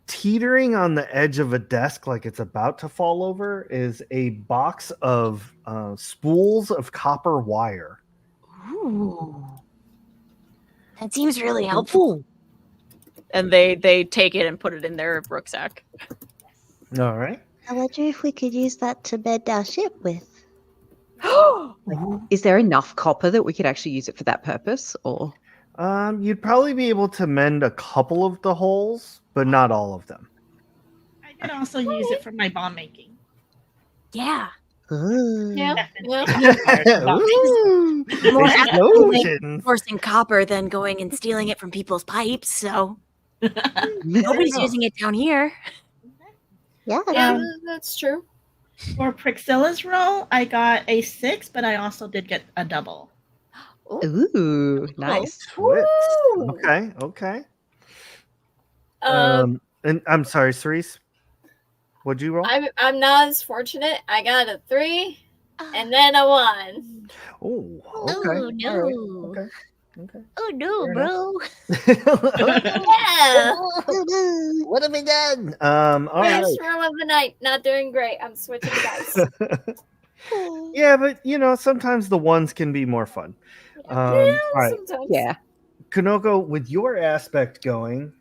teetering on the edge of a desk like it's about to fall over, is a box of spools of copper wire. Ooh. That seems really helpful. And they take it and put it in their rucksack. All right. I wonder if we could use that to mend our ship with. Is there enough copper that we could actually use it for that purpose? Or You'd probably be able to mend a couple of the holes, but not all of them. I could also use it for my bomb making. Yeah. Ooh. Yeah. Ooh, More explosions. forcing copper than going and stealing it from people's pipes, so nobody's using it down here. Yeah. Yeah, that's true. For Prixilla's roll, I got a 6, but I also did get a double. ooh, nice. Twits. Woo! Okay. Um, And I'm sorry, Cerise. What'd you roll? I'm not as fortunate. I got a 3 and then a 1. Oh, Oh, okay. no. All right. Okay. Okay. Oh no, Fair bro. Yeah. What have we done? All First roll of the night. Not doing great. I'm switching dice. right. Yeah, but sometimes the ones can be more fun. All right, Sometimes. Yeah. Kanoko, with your aspect going,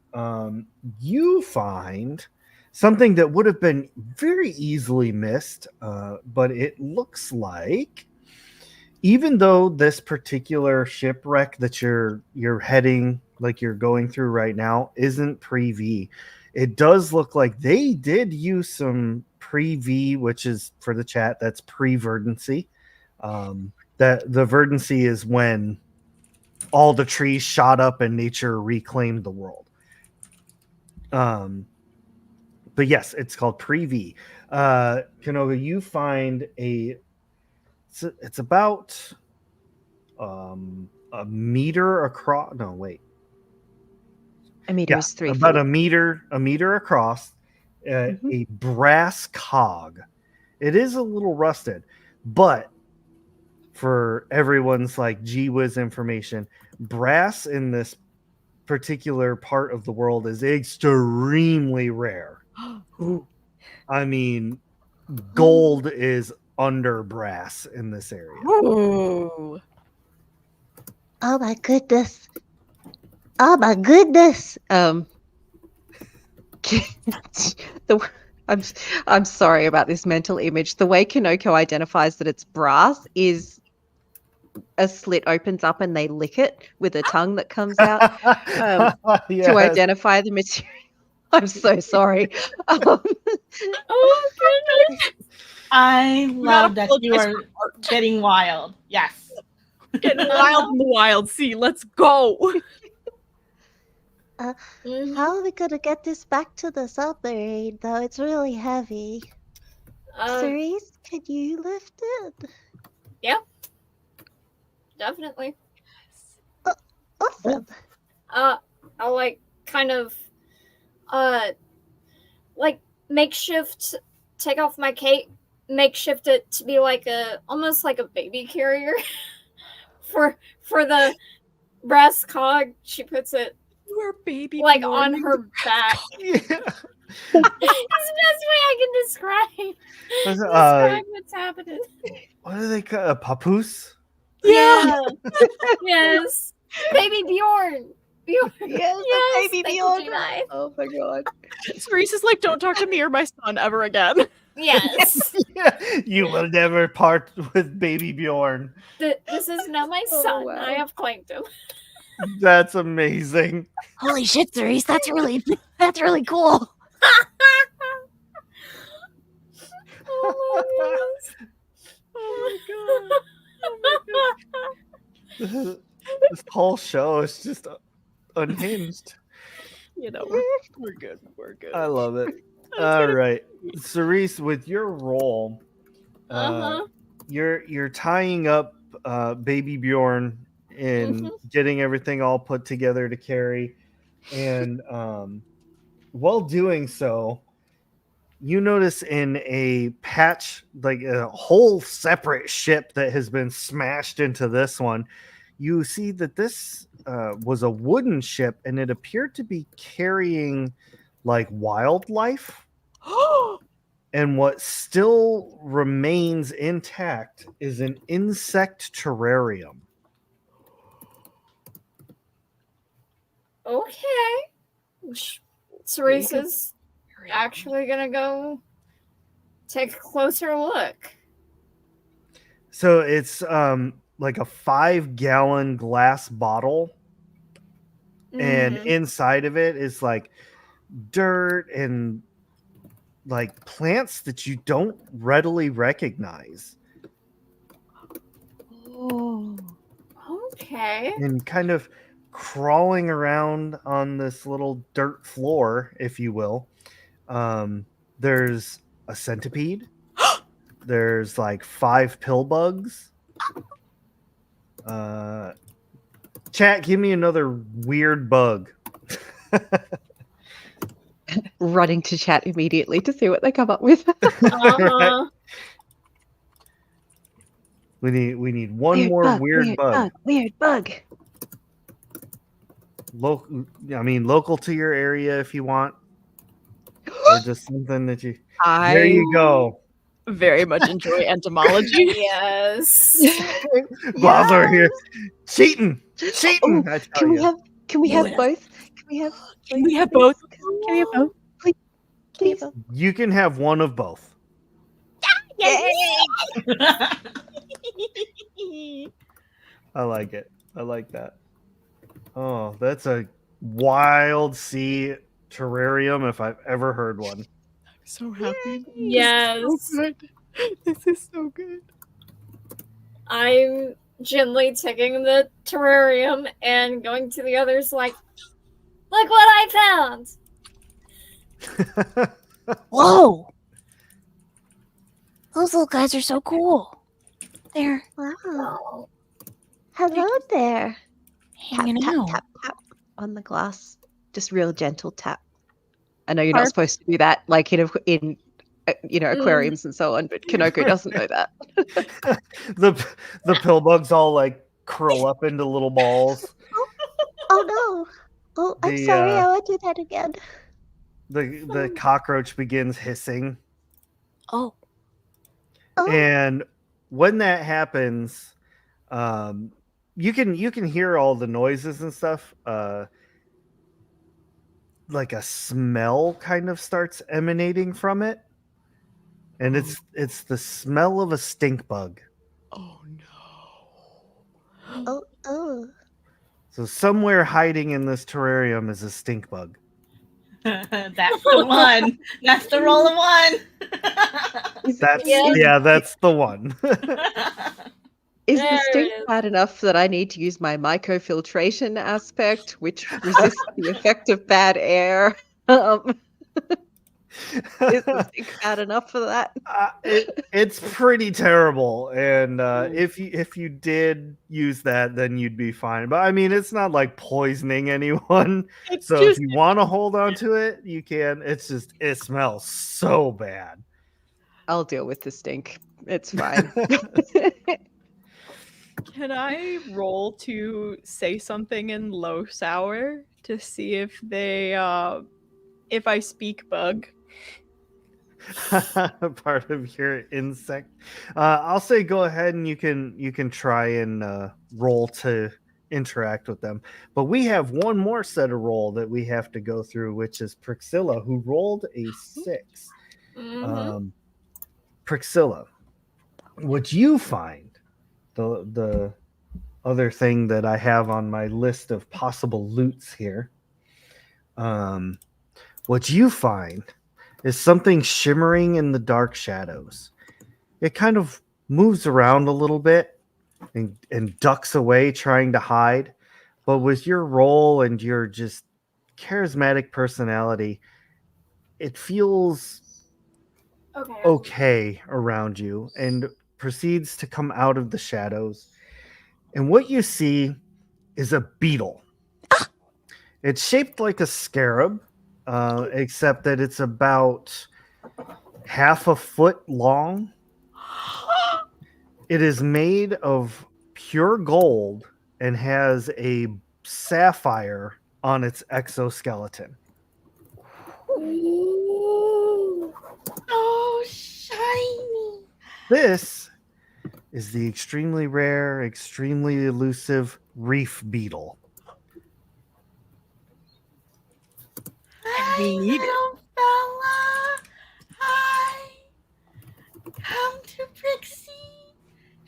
you find something that would have been very easily missed, but it looks like, even though this particular shipwreck that you're heading, like you're going through right now, isn't pre-V, it does look like they did use some pre-V, which is, for the chat, that's pre-verdancy. That the verdancy is when all the trees shot up and nature reclaimed the world. But yes, it's called pre-V. Kanoga, you find it's about a meter across. No, wait. A meter is 3 about feet. a meter across. A brass cog. It is a little rusted, but for everyone's like gee whiz information, brass in this particular part of the world is extremely rare. I mean, gold is under brass in this area. Ooh. Oh my goodness. Oh my goodness. I'm sorry about this mental image. The way Kinoko identifies that it's brass is a slit opens up and they lick it with a tongue that comes out to identify the material. I'm so sorry. Oh goodness. I love that you apologize are for art. getting wild. Yes. Getting wild in the wild sea. Let's go. How are we gonna get this back to the submarine though? It's really heavy. Cerise, can you lift it? Definitely. Awesome. I'll like kind of like makeshift take off my cape, makeshift it to be like almost like a baby carrier for the brass cog. She puts it Your baby like Bjorn. on her back. Yeah. It's the best way I can describe what's happening. What do they call a papoose? Yeah. Yes. Baby Bjorn. Bjorn. Yes, Baby Bjorn. Oh my god. Cerise is like, don't talk to me or my son ever again. Yes. Yeah, you will never part with baby Bjorn. This is now my son. wow. I have claimed him. That's amazing. Holy shit, Cerise, that's really cool. Oh This whole show is just unhinged. We're good. We're good. I love it. All right, Cerise, with your role, you're tying up baby Bjorn and getting everything all put together to carry, and while doing so, you notice in a patch, like a whole separate ship that has been smashed into this one, you see that this was a wooden ship, and it appeared to be carrying like wildlife. And what still remains intact is an insect terrarium. Okay. Cerise is actually gonna go take a closer look. So it's like a 5-gallon glass bottle, and inside of it is like dirt and like plants that you don't readily recognize. Oh. Okay. And kind of crawling around on this little dirt floor, if you will, there's a centipede. There's like 5 pill bugs. Chat, give me another weird bug. Running to chat immediately to see what they come up with. We need one Weird more bug, weird bug. Weird bug. local to your area if you want, or just something that you. There I you go. very much enjoy entomology. Yes. Glazor here, cheating. Oh, I tell can we you. have Yes. both? Can we have Can we have both? please? Can we have both? Please. You can have one of both. I like it. I like that. Oh, that's a Wildsea terrarium if I've ever heard one. So happy. Yes. So good. This is so good. I'm gently taking the terrarium and going to the others like, look what I found. Whoa! Those little guys are so cool. They're Wow. Oh, Hello there. Tap, hanging tap, out. tap, tap. On the glass, just real gentle tap. I know you're not Harp. supposed to do that, like in aquariums and so on, but Kanoko doesn't know that. the pill bugs all like curl up into little balls. Oh no. Oh, I'm The, sorry. I won't do that again. The cockroach begins hissing, Oh, Oh, and when that happens, you can hear all the noises and stuff. Like a smell kind of starts emanating from it, and it's the smell of a stink bug. Oh no. oh. So somewhere hiding in this terrarium is a stink bug. That's the one. That's the roll of one. That's Yeah. that's the one. Is There the it stink is. bad enough that I need to use my mycofiltration aspect, which resists the effect of bad air? Is the stink bad enough for that? It's pretty terrible, and if you did use that, then you'd be fine. But I mean, it's not like poisoning anyone. It's So if just you want to hold on to it, you can. It's just it smells so bad. I'll deal with the stink. It's fine. Can I roll to say something in low sour to see if they if I speak bug? Part of your insect. I'll say go ahead and you can try and roll to interact with them. But we have one more set of roll that we have to go through, which is Priscilla, who rolled a 6. Mhm. Priscilla, what you find, the other thing that I have on my list of possible loots here, what you find is something shimmering in the dark shadows. It kind of moves around a little bit and ducks away trying to hide. But with your role and your just charismatic personality, it feels okay around you and proceeds to come out of the shadows. And what you see is a beetle. It's shaped like a scarab, except that it's about half a foot long. It is made of pure gold and has a sapphire on its exoskeleton. Oh, shiny. This is the extremely rare, extremely elusive reef beetle. Hi, We need it. little fella. Hi. Come to Brixie.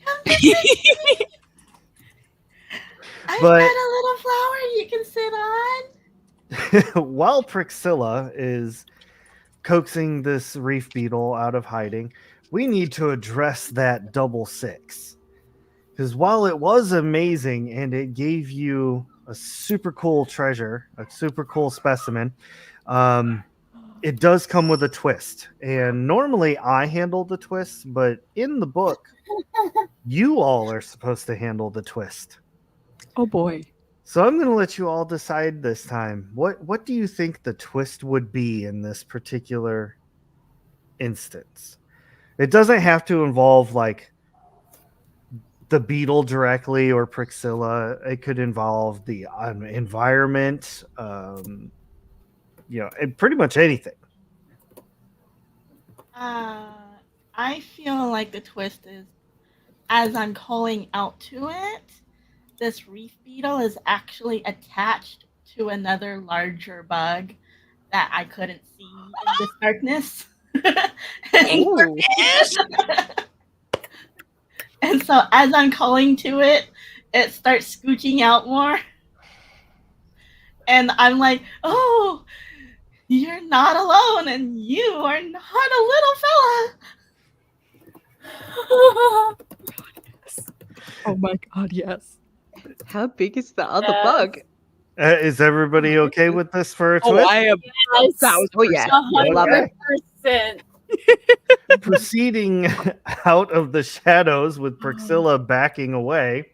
Come to Brixie. I've But- got a little flower you can sit on. While Priscilla is coaxing this reef beetle out of hiding, we need to address that double 6. Because while it was amazing and it gave you a super cool treasure, a super cool specimen, it does come with a twist. And normally I handle the twist, but in the book, you all are supposed to handle the twist. Oh boy. So I'm going to let you all decide this time. What do you think the twist would be in this particular instance? It doesn't have to involve like the beetle directly or Priscilla. It could involve the environment, and pretty much anything. I feel like the twist is, as I'm calling out to it, this reef beetle is actually attached to another larger bug that I couldn't see in this darkness. Ooh. And so as I'm calling to it, it starts scooching out more. And I'm like, oh, you're not alone, and you are not a little fella. Oh my god, yes. How big is the other Yes. bug? Is everybody okay with this for a Oh, twist? I am Yes. 1,000%. Oh, yeah. Love it. 100%. Proceeding out of the shadows with Priscilla backing away.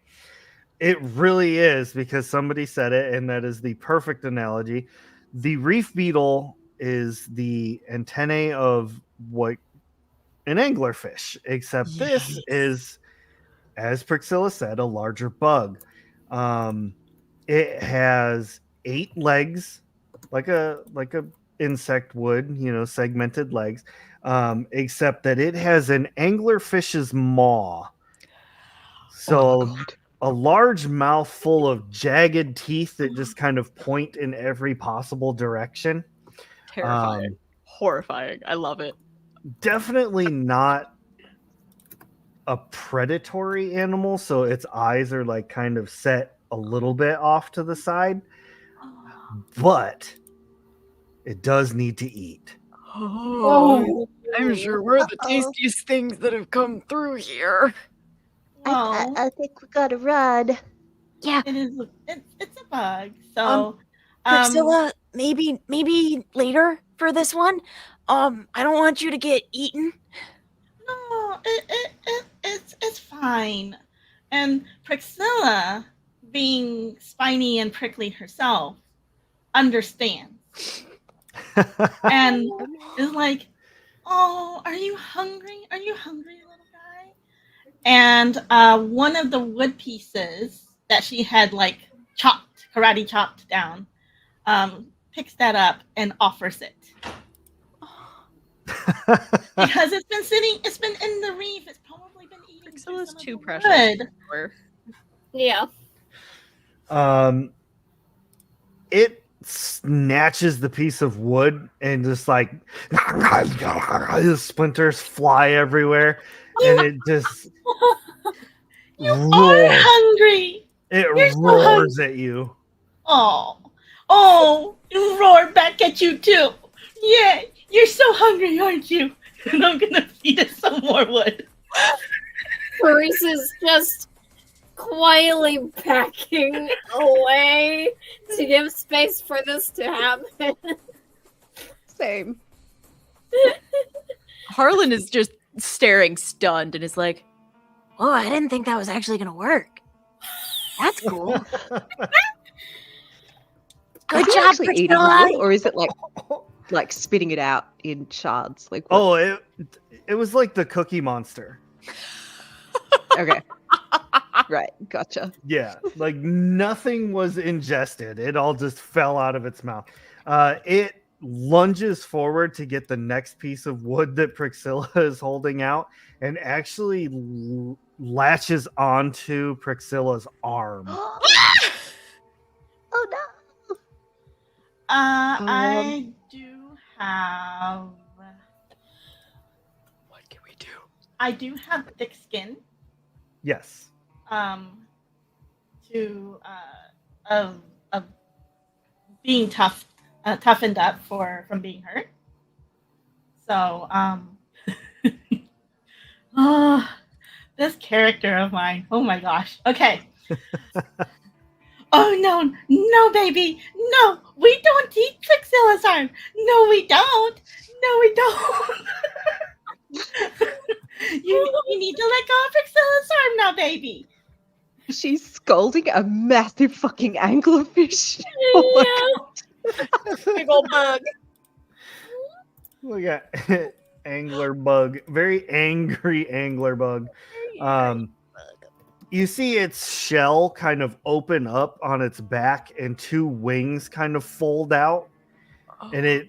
It really is, because somebody said it, and that is the perfect analogy. The reef beetle is the antennae of what an anglerfish, except this is, as Priscilla said, a larger bug. It has 8 legs, like a insect would, segmented legs, except that it has an anglerfish's maw. So a large mouth full of jagged teeth that just kind of point in every possible direction. Terrifying. Horrifying. I love it. Definitely not a predatory animal, so its eyes are like kind of set a little bit off to the side, but it does need to eat. Oh, I'm sure we're the Uh-oh. tastiest things that have come through here. Well, I think we gotta run. Yeah, it's a bug. So, Priscilla, maybe later for this one. I don't want you to get eaten. no, it's fine. And Priscilla, being spiny and prickly herself, understands and is like, "Oh, are you hungry? Are you hungry, little guy?" And one of the wood pieces that she had like karate chopped down, picks that up and offers it. Because it's been in the reef. It's probably been eating. Priscilla's some of too the precious. wood. Yeah. It snatches the piece of wood and just like the splinters fly everywhere, and it just You are roars. hungry. It You're so roars at you. Oh, you roar back at you too. Yeah, you're so hungry, aren't you? And I'm gonna feed it some more wood. Teresa's just quietly backing away to give space for this to happen. Same. Harlan is just staring stunned and is like, Oh, I didn't think that was actually gonna work. That's cool. Good Does it job, actually eat it Priscilla. whole, or is it like spitting it out in shards? Like what? Oh, it was like the Cookie Monster. Okay. Right, gotcha. Yeah, like nothing was ingested. It all just fell out of its mouth. It lunges forward to get the next piece of wood that Priscilla is holding out, and actually latches onto Priscilla's arm. Oh no! I do have. what can we do? I do have thick skin. Yes. Of being toughened up from being hurt. So oh, this character of mine. Oh my gosh. Okay. Oh no, baby, no, we don't eat Priscilla's arm. No, we don't. You need to let go of Priscilla's arm now, baby. She's scolding a massive fucking anglerfish. Oh my God. Big old bug. Look at angler bug, very angry angler bug. You see its shell kind of open up on its back and two wings kind of fold out. And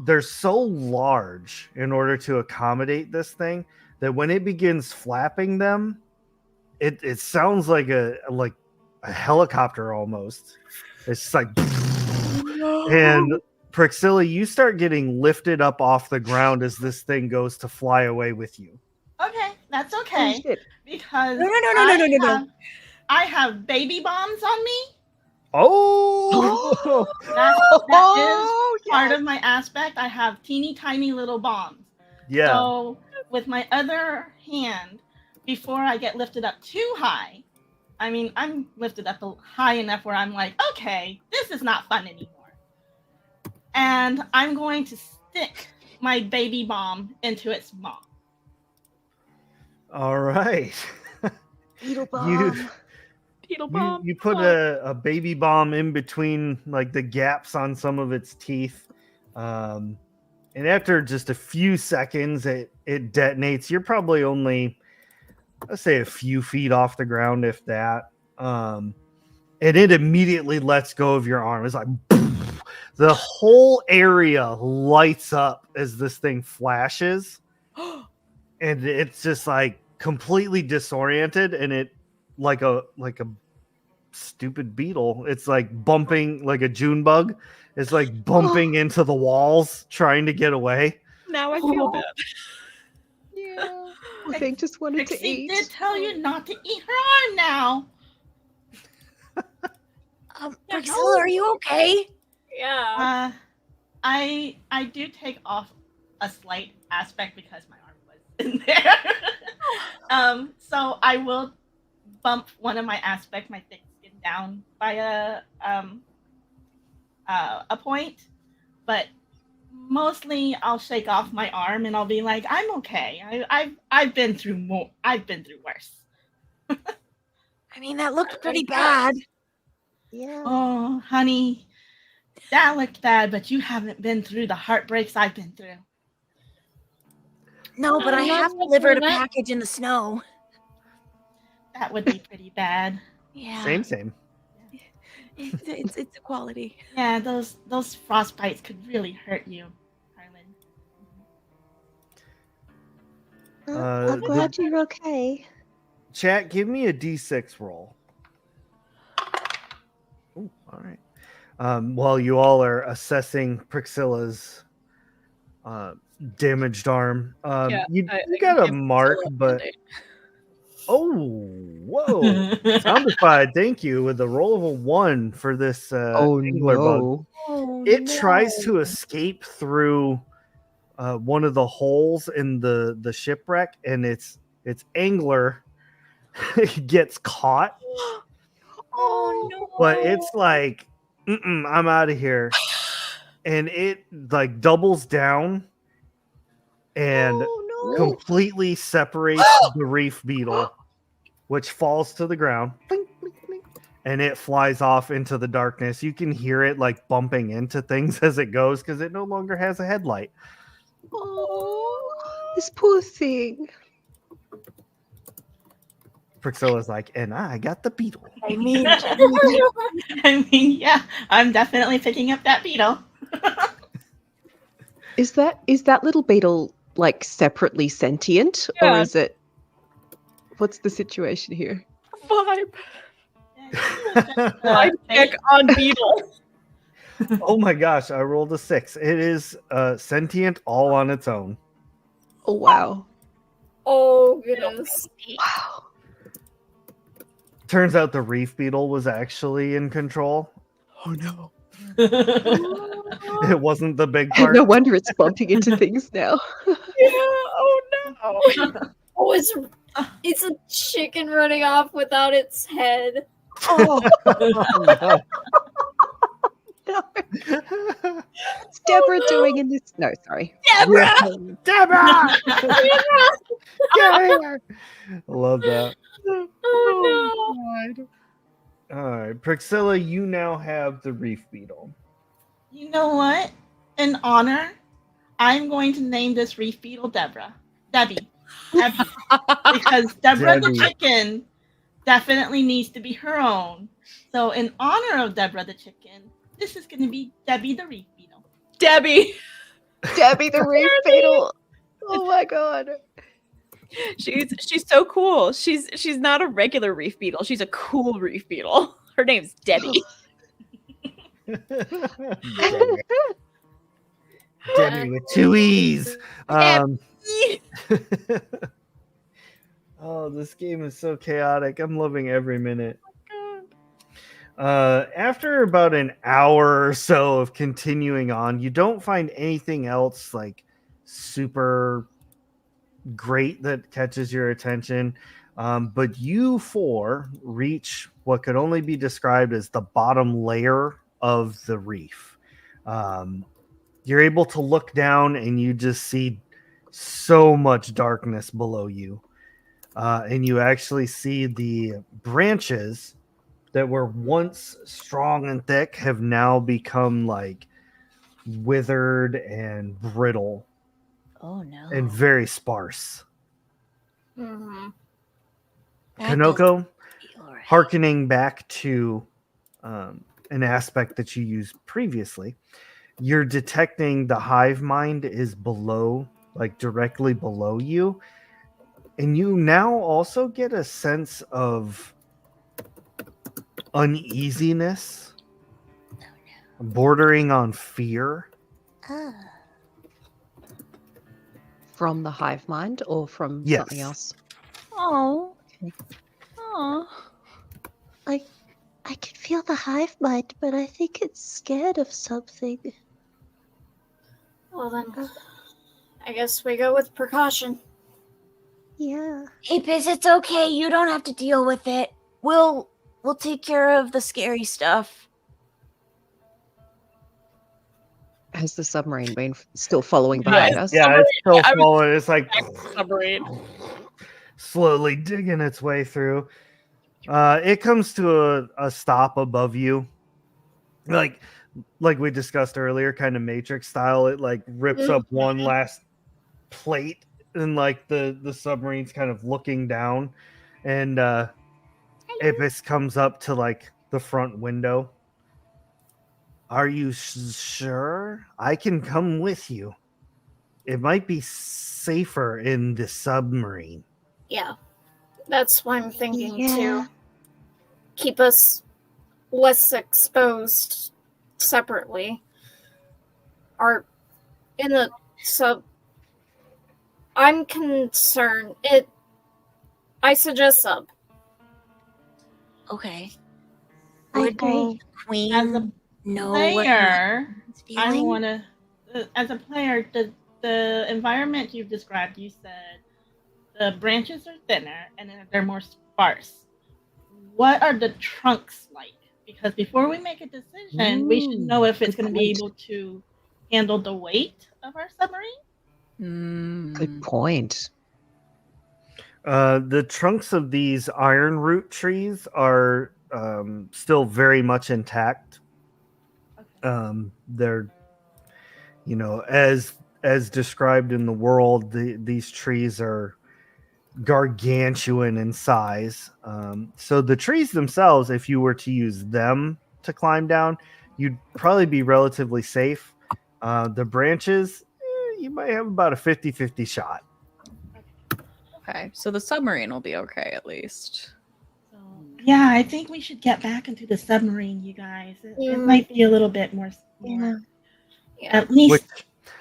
they're so large in order to accommodate this thing that when it begins flapping them, it sounds like a helicopter almost. It's just like and Priscilla, you start getting lifted up off the ground as this thing goes to fly away with you. Okay, that's Oh, okay. shit. Because No. I have baby bombs on me. Oh, That is part of my aspect. I have teeny tiny little bombs. yeah. So with my other hand, before I get lifted up too high, I mean, I'm lifted up high enough where I'm like, okay, this is not fun anymore. And I'm going to stick my baby bomb into its mom. All right. Beetle bomb. You put a baby bomb in between like the gaps on some of its teeth. And after just a few seconds, it detonates. You're probably only, let's say, a few feet off the ground, if that. And it immediately lets go of your arm. It's like the whole area lights up as this thing flashes. And it's just like completely disoriented, and it like a stupid beetle. It's like bumping like a June bug. It's like bumping into the walls, trying to get away. Now I feel bad. Yeah. Poor thing just wanted to Pixie eat. did tell you not to eat her arm now. Priscilla, are you okay? Yeah. I do take off a slight aspect because my arm was in there. So I will bump one of my aspect, my thick skin, down by a point, but mostly I'll shake off my arm and I'll be like, I'm okay. I've been through more. I've been through worse. I mean, that looked pretty bad. Yeah. Oh, honey, that looked bad, but you haven't been through the heartbreaks I've been through. No, but I I'm not have supposed delivered to a do that. package in the snow. That would be pretty bad. Yeah. Same. It's a quality. Yeah, those frostbites could really hurt you, Harlan. I'm glad you're okay. Chat, give me a d6 roll. Ooh, all right. While you all are assessing Priscilla's damaged arm, you got a mark, but whoa! Soundified, thank you, with a roll of a 1 for this angler bug. It tries to escape through one of the holes in the shipwreck, and its angler gets caught. Oh no! But it's like, I'm out of here, and it like doubles down and completely separates the reef beetle, which falls to the ground. Blink, blink, blink, and it flies off into the darkness. You can hear it like bumping into things as it goes because it no longer has a headlight. Oh, this poor thing. Priscilla's like, and I got the beetle. I mean, I mean, yeah, I'm definitely picking up that beetle. Is that little beetle like separately sentient, or Yeah. is it? What's the situation here? Vibe. Uh, Vibe check on beetle. Oh my gosh, I rolled a 6. It is sentient all on its own. Oh wow! Oh goodness. Wow! Turns out the reef beetle was actually in control. oh no! It wasn't the big part. No wonder it's bumping into things now. Yeah. Oh no. Oh, it's a chicken running off without its head. Oh Oh, no! What's Deborah doing in this? No, sorry. Deborah! Deborah! Get here! I love that. Oh no. All right, Priscilla, you now have the reef beetle. You know what? In honor, I'm going to name this reef beetle Deborah. Debbie. Because Deborah the Debbie. chicken definitely needs to be her own. So in honor of Deborah the chicken, this is going to be Debbie the reef beetle. Debbie. Debbie the reef beetle. Oh my god. She's so cool. She's not a regular reef beetle. She's a cool reef beetle. Her name's Debbie. Debbie with two E's. Oh, this game is so chaotic. I'm loving every minute. After about an hour or so of continuing on, you don't find anything else like super great that catches your attention. But you four reach what could only be described as the bottom layer of the reef. You're able to look down and you just see so much darkness below you. And you actually see the branches that were once strong and thick have now become like withered and brittle. Oh no. And very sparse. Mm-hmm. Kanoko, Right. hearkening back to an aspect that you used previously, you're detecting the hive mind is below, like directly below you. And you now also get a sense of uneasiness, bordering on fear. Ah. From the hive mind or from Yes. something else? Oh. Okay. Oh. I can feel the hive mind, but I think it's scared of something. Well then, I guess we go with precaution. Yeah. Apis, it's okay. You don't have to deal with it. We'll take care of the scary stuff. Has the submarine been still following behind us? Yeah, it's still I was- following. It's like Submarine. slowly digging its way through. It comes to a stop above you, like we discussed earlier, kind of Matrix style. It like rips up one last plate, and like the submarine's kind of looking down, and Apis comes up to like the front window. Are you sure? I can come with you. It might be safer in the submarine. Yeah, that's what I'm thinking Yeah. too. Keep us less exposed separately. Or in the sub. I'm concerned. I suggest sub. Okay. I Would agree. Queen As a know player, what I feeling? want to. As a player, the environment you've described, you said the branches are thinner and then they're more sparse. What are the trunks like? Because before we make a decision, we should know if it's good going to be point. able to handle the weight of our submarine. Good point. The trunks of these iron root trees are still very much intact. They're, as described in the world, these trees are gargantuan in size. So the trees themselves, if you were to use them to climb down, you'd probably be relatively safe. The branches, you might have about a 50-50 shot. Okay, so the submarine will be okay at least. So, yeah, I think we should get back into the submarine, you guys. It Mm. might be a little bit more. Yeah. Yeah. At least Which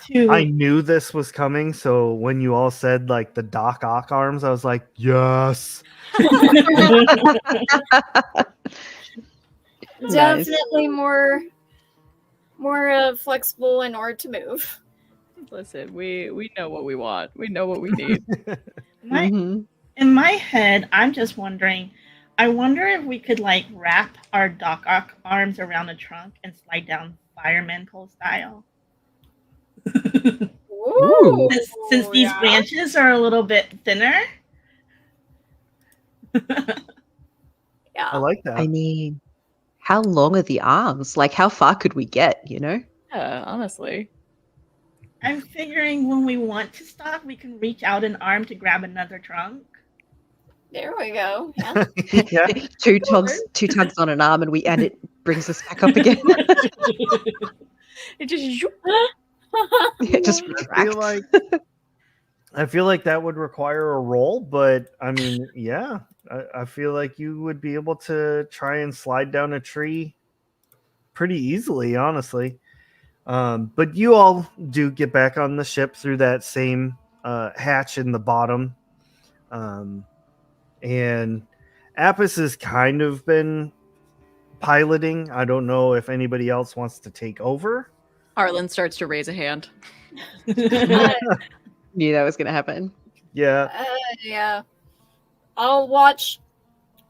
two. I knew this was coming, so when you all said like the Doc Ock arms, I was like, yes. Definitely more flexible in order to move. Listen, we know what we want. We know what we need. Mhm. In my head, I'm just wondering. I wonder if we could like wrap our Doc Ock arms around the trunk and slide down fireman pole style. Ooh, Since these yeah. branches are a little bit thinner. I Yeah. like that. I mean, how long are the arms? Like, how far could we get, Yeah, honestly. I'm figuring when we want to stop, we can reach out an arm to grab another trunk. There we go. Yeah. Yeah. two tugs on an arm, and it brings us back up again. It just It just I retracts. feel like that would require a roll, but I mean, yeah, I feel like you would be able to try and slide down a tree pretty easily, honestly. But you all do get back on the ship through that same hatch in the bottom. And Apis has kind of been piloting. I don't know if anybody else wants to take over. Harlan starts to raise a hand. Knew that was going to happen. Yeah. Yeah. I'll watch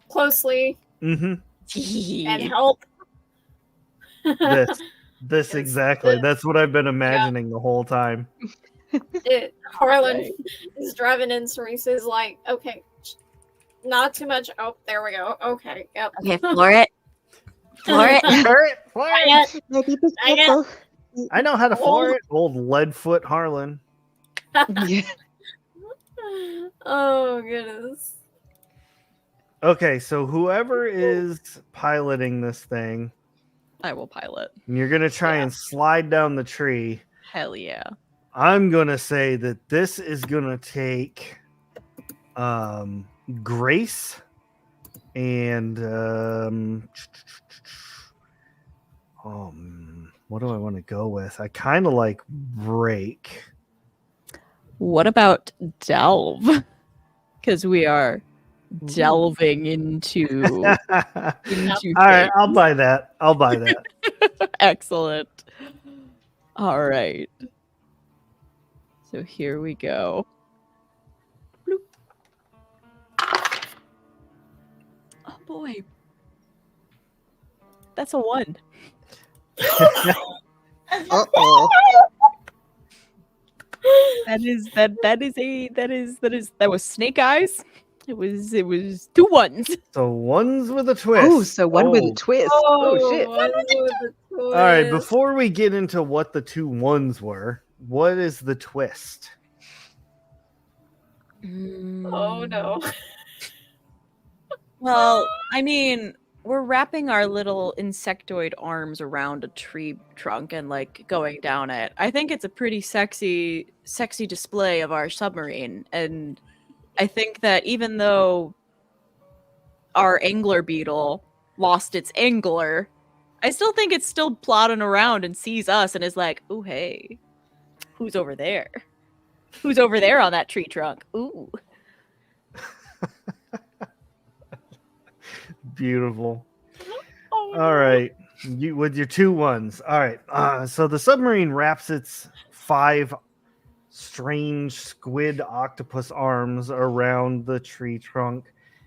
closely and help. This exactly. That's what I've been imagining the whole time. Harlan is driving in, so he says, like, okay, not too much. Oh, there we go. Okay, yep. Okay, floor it. Floor it. Maybe be careful. I know how to floor it. Old Leadfoot Harlan. Yeah. Oh, goodness. Okay, so whoever is piloting this thing, I will pilot. you're going to try and slide down the tree. Hell yeah. I'm going to say that this is going to take grace and what do I want to go with? I kind of like break. What about delve? Because we are delving into. All right, I'll buy that. Excellent. All right. So here we go. Bloop. Oh boy. That's a 1. Uh-oh. That was snake eyes. It was 2 1s. So ones with a twist. Oh, so one with a twist. Oh, shit. All right, before we get into what the 2 1s were, what is the twist? Oh, no. Well, I mean, we're wrapping our little insectoid arms around a tree trunk and like going down it. I think it's a pretty sexy display of our submarine. And I think that even though our angler beetle lost its angler, I still think it's still plodding around and sees us and is like, "Ooh, hey, who's over there? Who's over there on that tree trunk? Ooh." Beautiful. All right, you with your 2 1s. All right, so the submarine wraps its 5 strange squid octopus arms around the tree trunk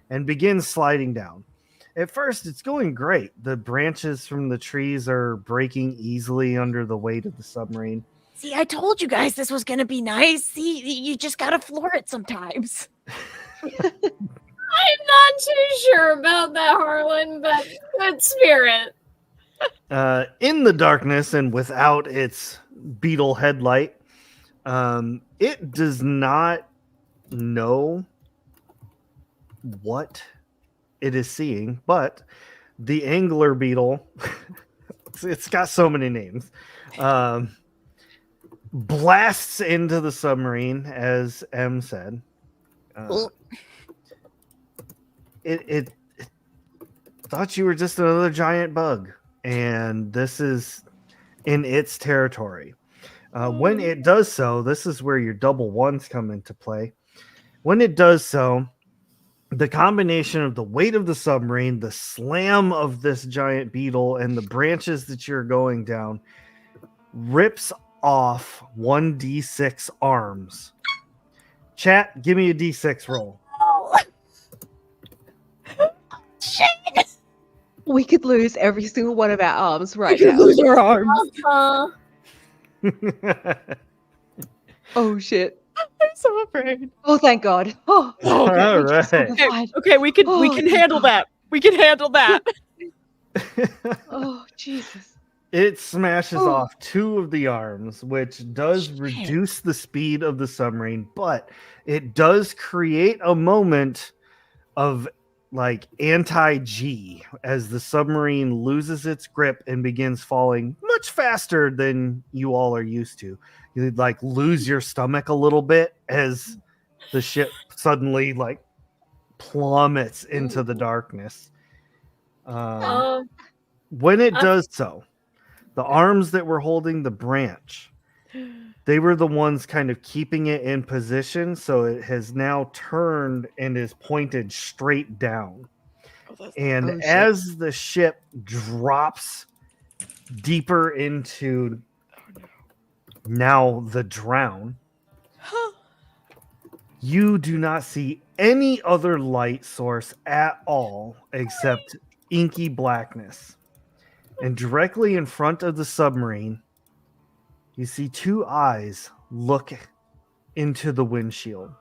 and begins sliding down. At first, it's going great. The branches from the trees are breaking easily under the weight of the submarine. See, I told you guys this was gonna be nice. See, you just gotta floor it sometimes. I'm not too sure about that, Harlan, but good spirit. In the darkness and without its beetle headlight, it does not know what it is seeing, but the angler beetle, it's got so many names, blasts into the submarine, as M said. It thought you were just another giant bug, and this is in its territory. When it does so, this is where your double 1s come into play. When it does so, the combination of the weight of the submarine, the slam of this giant beetle, and the branches that you're going down rips off 1d6 arms. Chat, give me a d6 roll. Shit! We could lose every single one of our arms right now. Lose our arms. Oh, shit. I'm so afraid. Oh, thank God. Oh, All right. Okay, we can handle that. We can handle that. Oh, Jesus. It smashes off 2 of the arms, which does reduce the speed of the submarine, but it does create a moment of like anti-G as the submarine loses its grip and begins falling much faster than you all are used to. You like lose your stomach a little bit as the ship suddenly like plummets into the darkness. When it does so, the arms that were holding the branch, they were the ones kind of keeping it in position, so it has now turned and is pointed straight down. And as the ship drops deeper into now the drown, you do not see any other light source at all except inky blackness. And directly in front of the submarine, you see two eyes look into the windshield.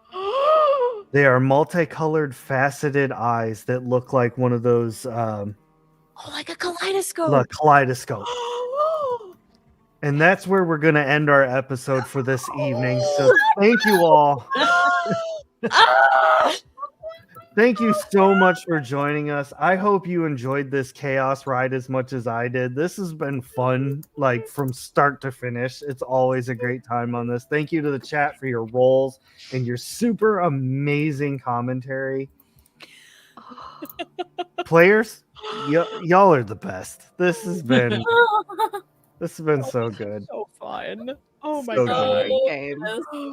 They are multicolored, faceted eyes that look like one of those like a kaleidoscope. like kaleidoscope. And that's where we're going to end our episode for this evening. So thank you all. Thank you so much for joining us. I hope you enjoyed this chaos ride as much as I did. This has been fun, like from start to finish. It's always a great time on this. Thank you to the chat for your roles and your super amazing commentary. Players, y'all are the best. This has been so good. So fun. Oh my So god. good. Game.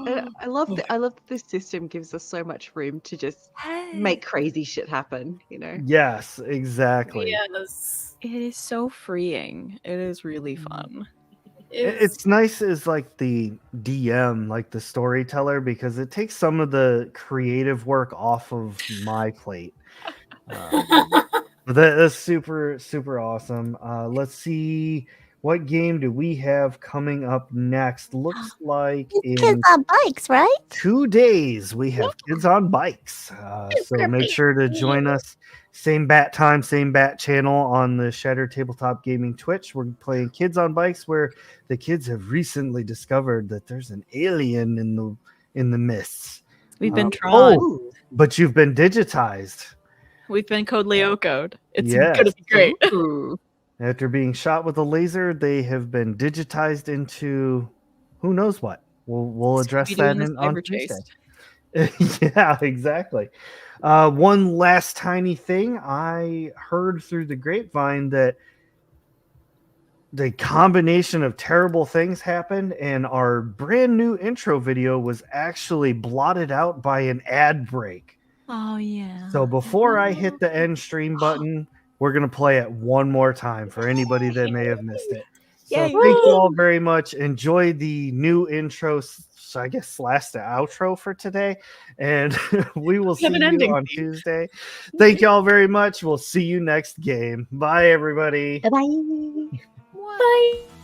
And I love that this system gives us so much room to just make crazy shit happen, you know. Yes, exactly. Yes. It is so freeing. It is really fun. It's nice as like the DM, like the storyteller, because it takes some of the creative work off of my plate. But that's super, super awesome. Let's see. What game do we have coming up next? Looks like Kids in on bikes, right? 2 days we have Kids on Bikes. So make sure to join us. Same bat time, same bat channel on the Shatter Tabletop Gaming Twitch. We're playing Kids on Bikes, where the kids have recently discovered that there's an alien in the mists. We've been drawn. Oh, but you've been digitized. We've been Code Lyoko. It's Yes. gonna be great. Ooh. After being shot with a laser, they have been digitized into who knows what. We'll address Scooby-Doo that and the on Cyber Tuesday. Chase. Yeah, exactly. One last tiny thing. I heard through the grapevine that the combination of terrible things happened, and our brand new intro video was actually blotted out by an ad break. Oh yeah. So before I hit the end stream button, we're going to play it one more time for anybody that may have missed it. So Yay. thank you all very much. Enjoy the new intro, I guess, / the outro for today. And we will see have an you ending on theme. Tuesday. Thank you all very much. We'll see you next game. Bye, everybody. Bye-bye. Bye.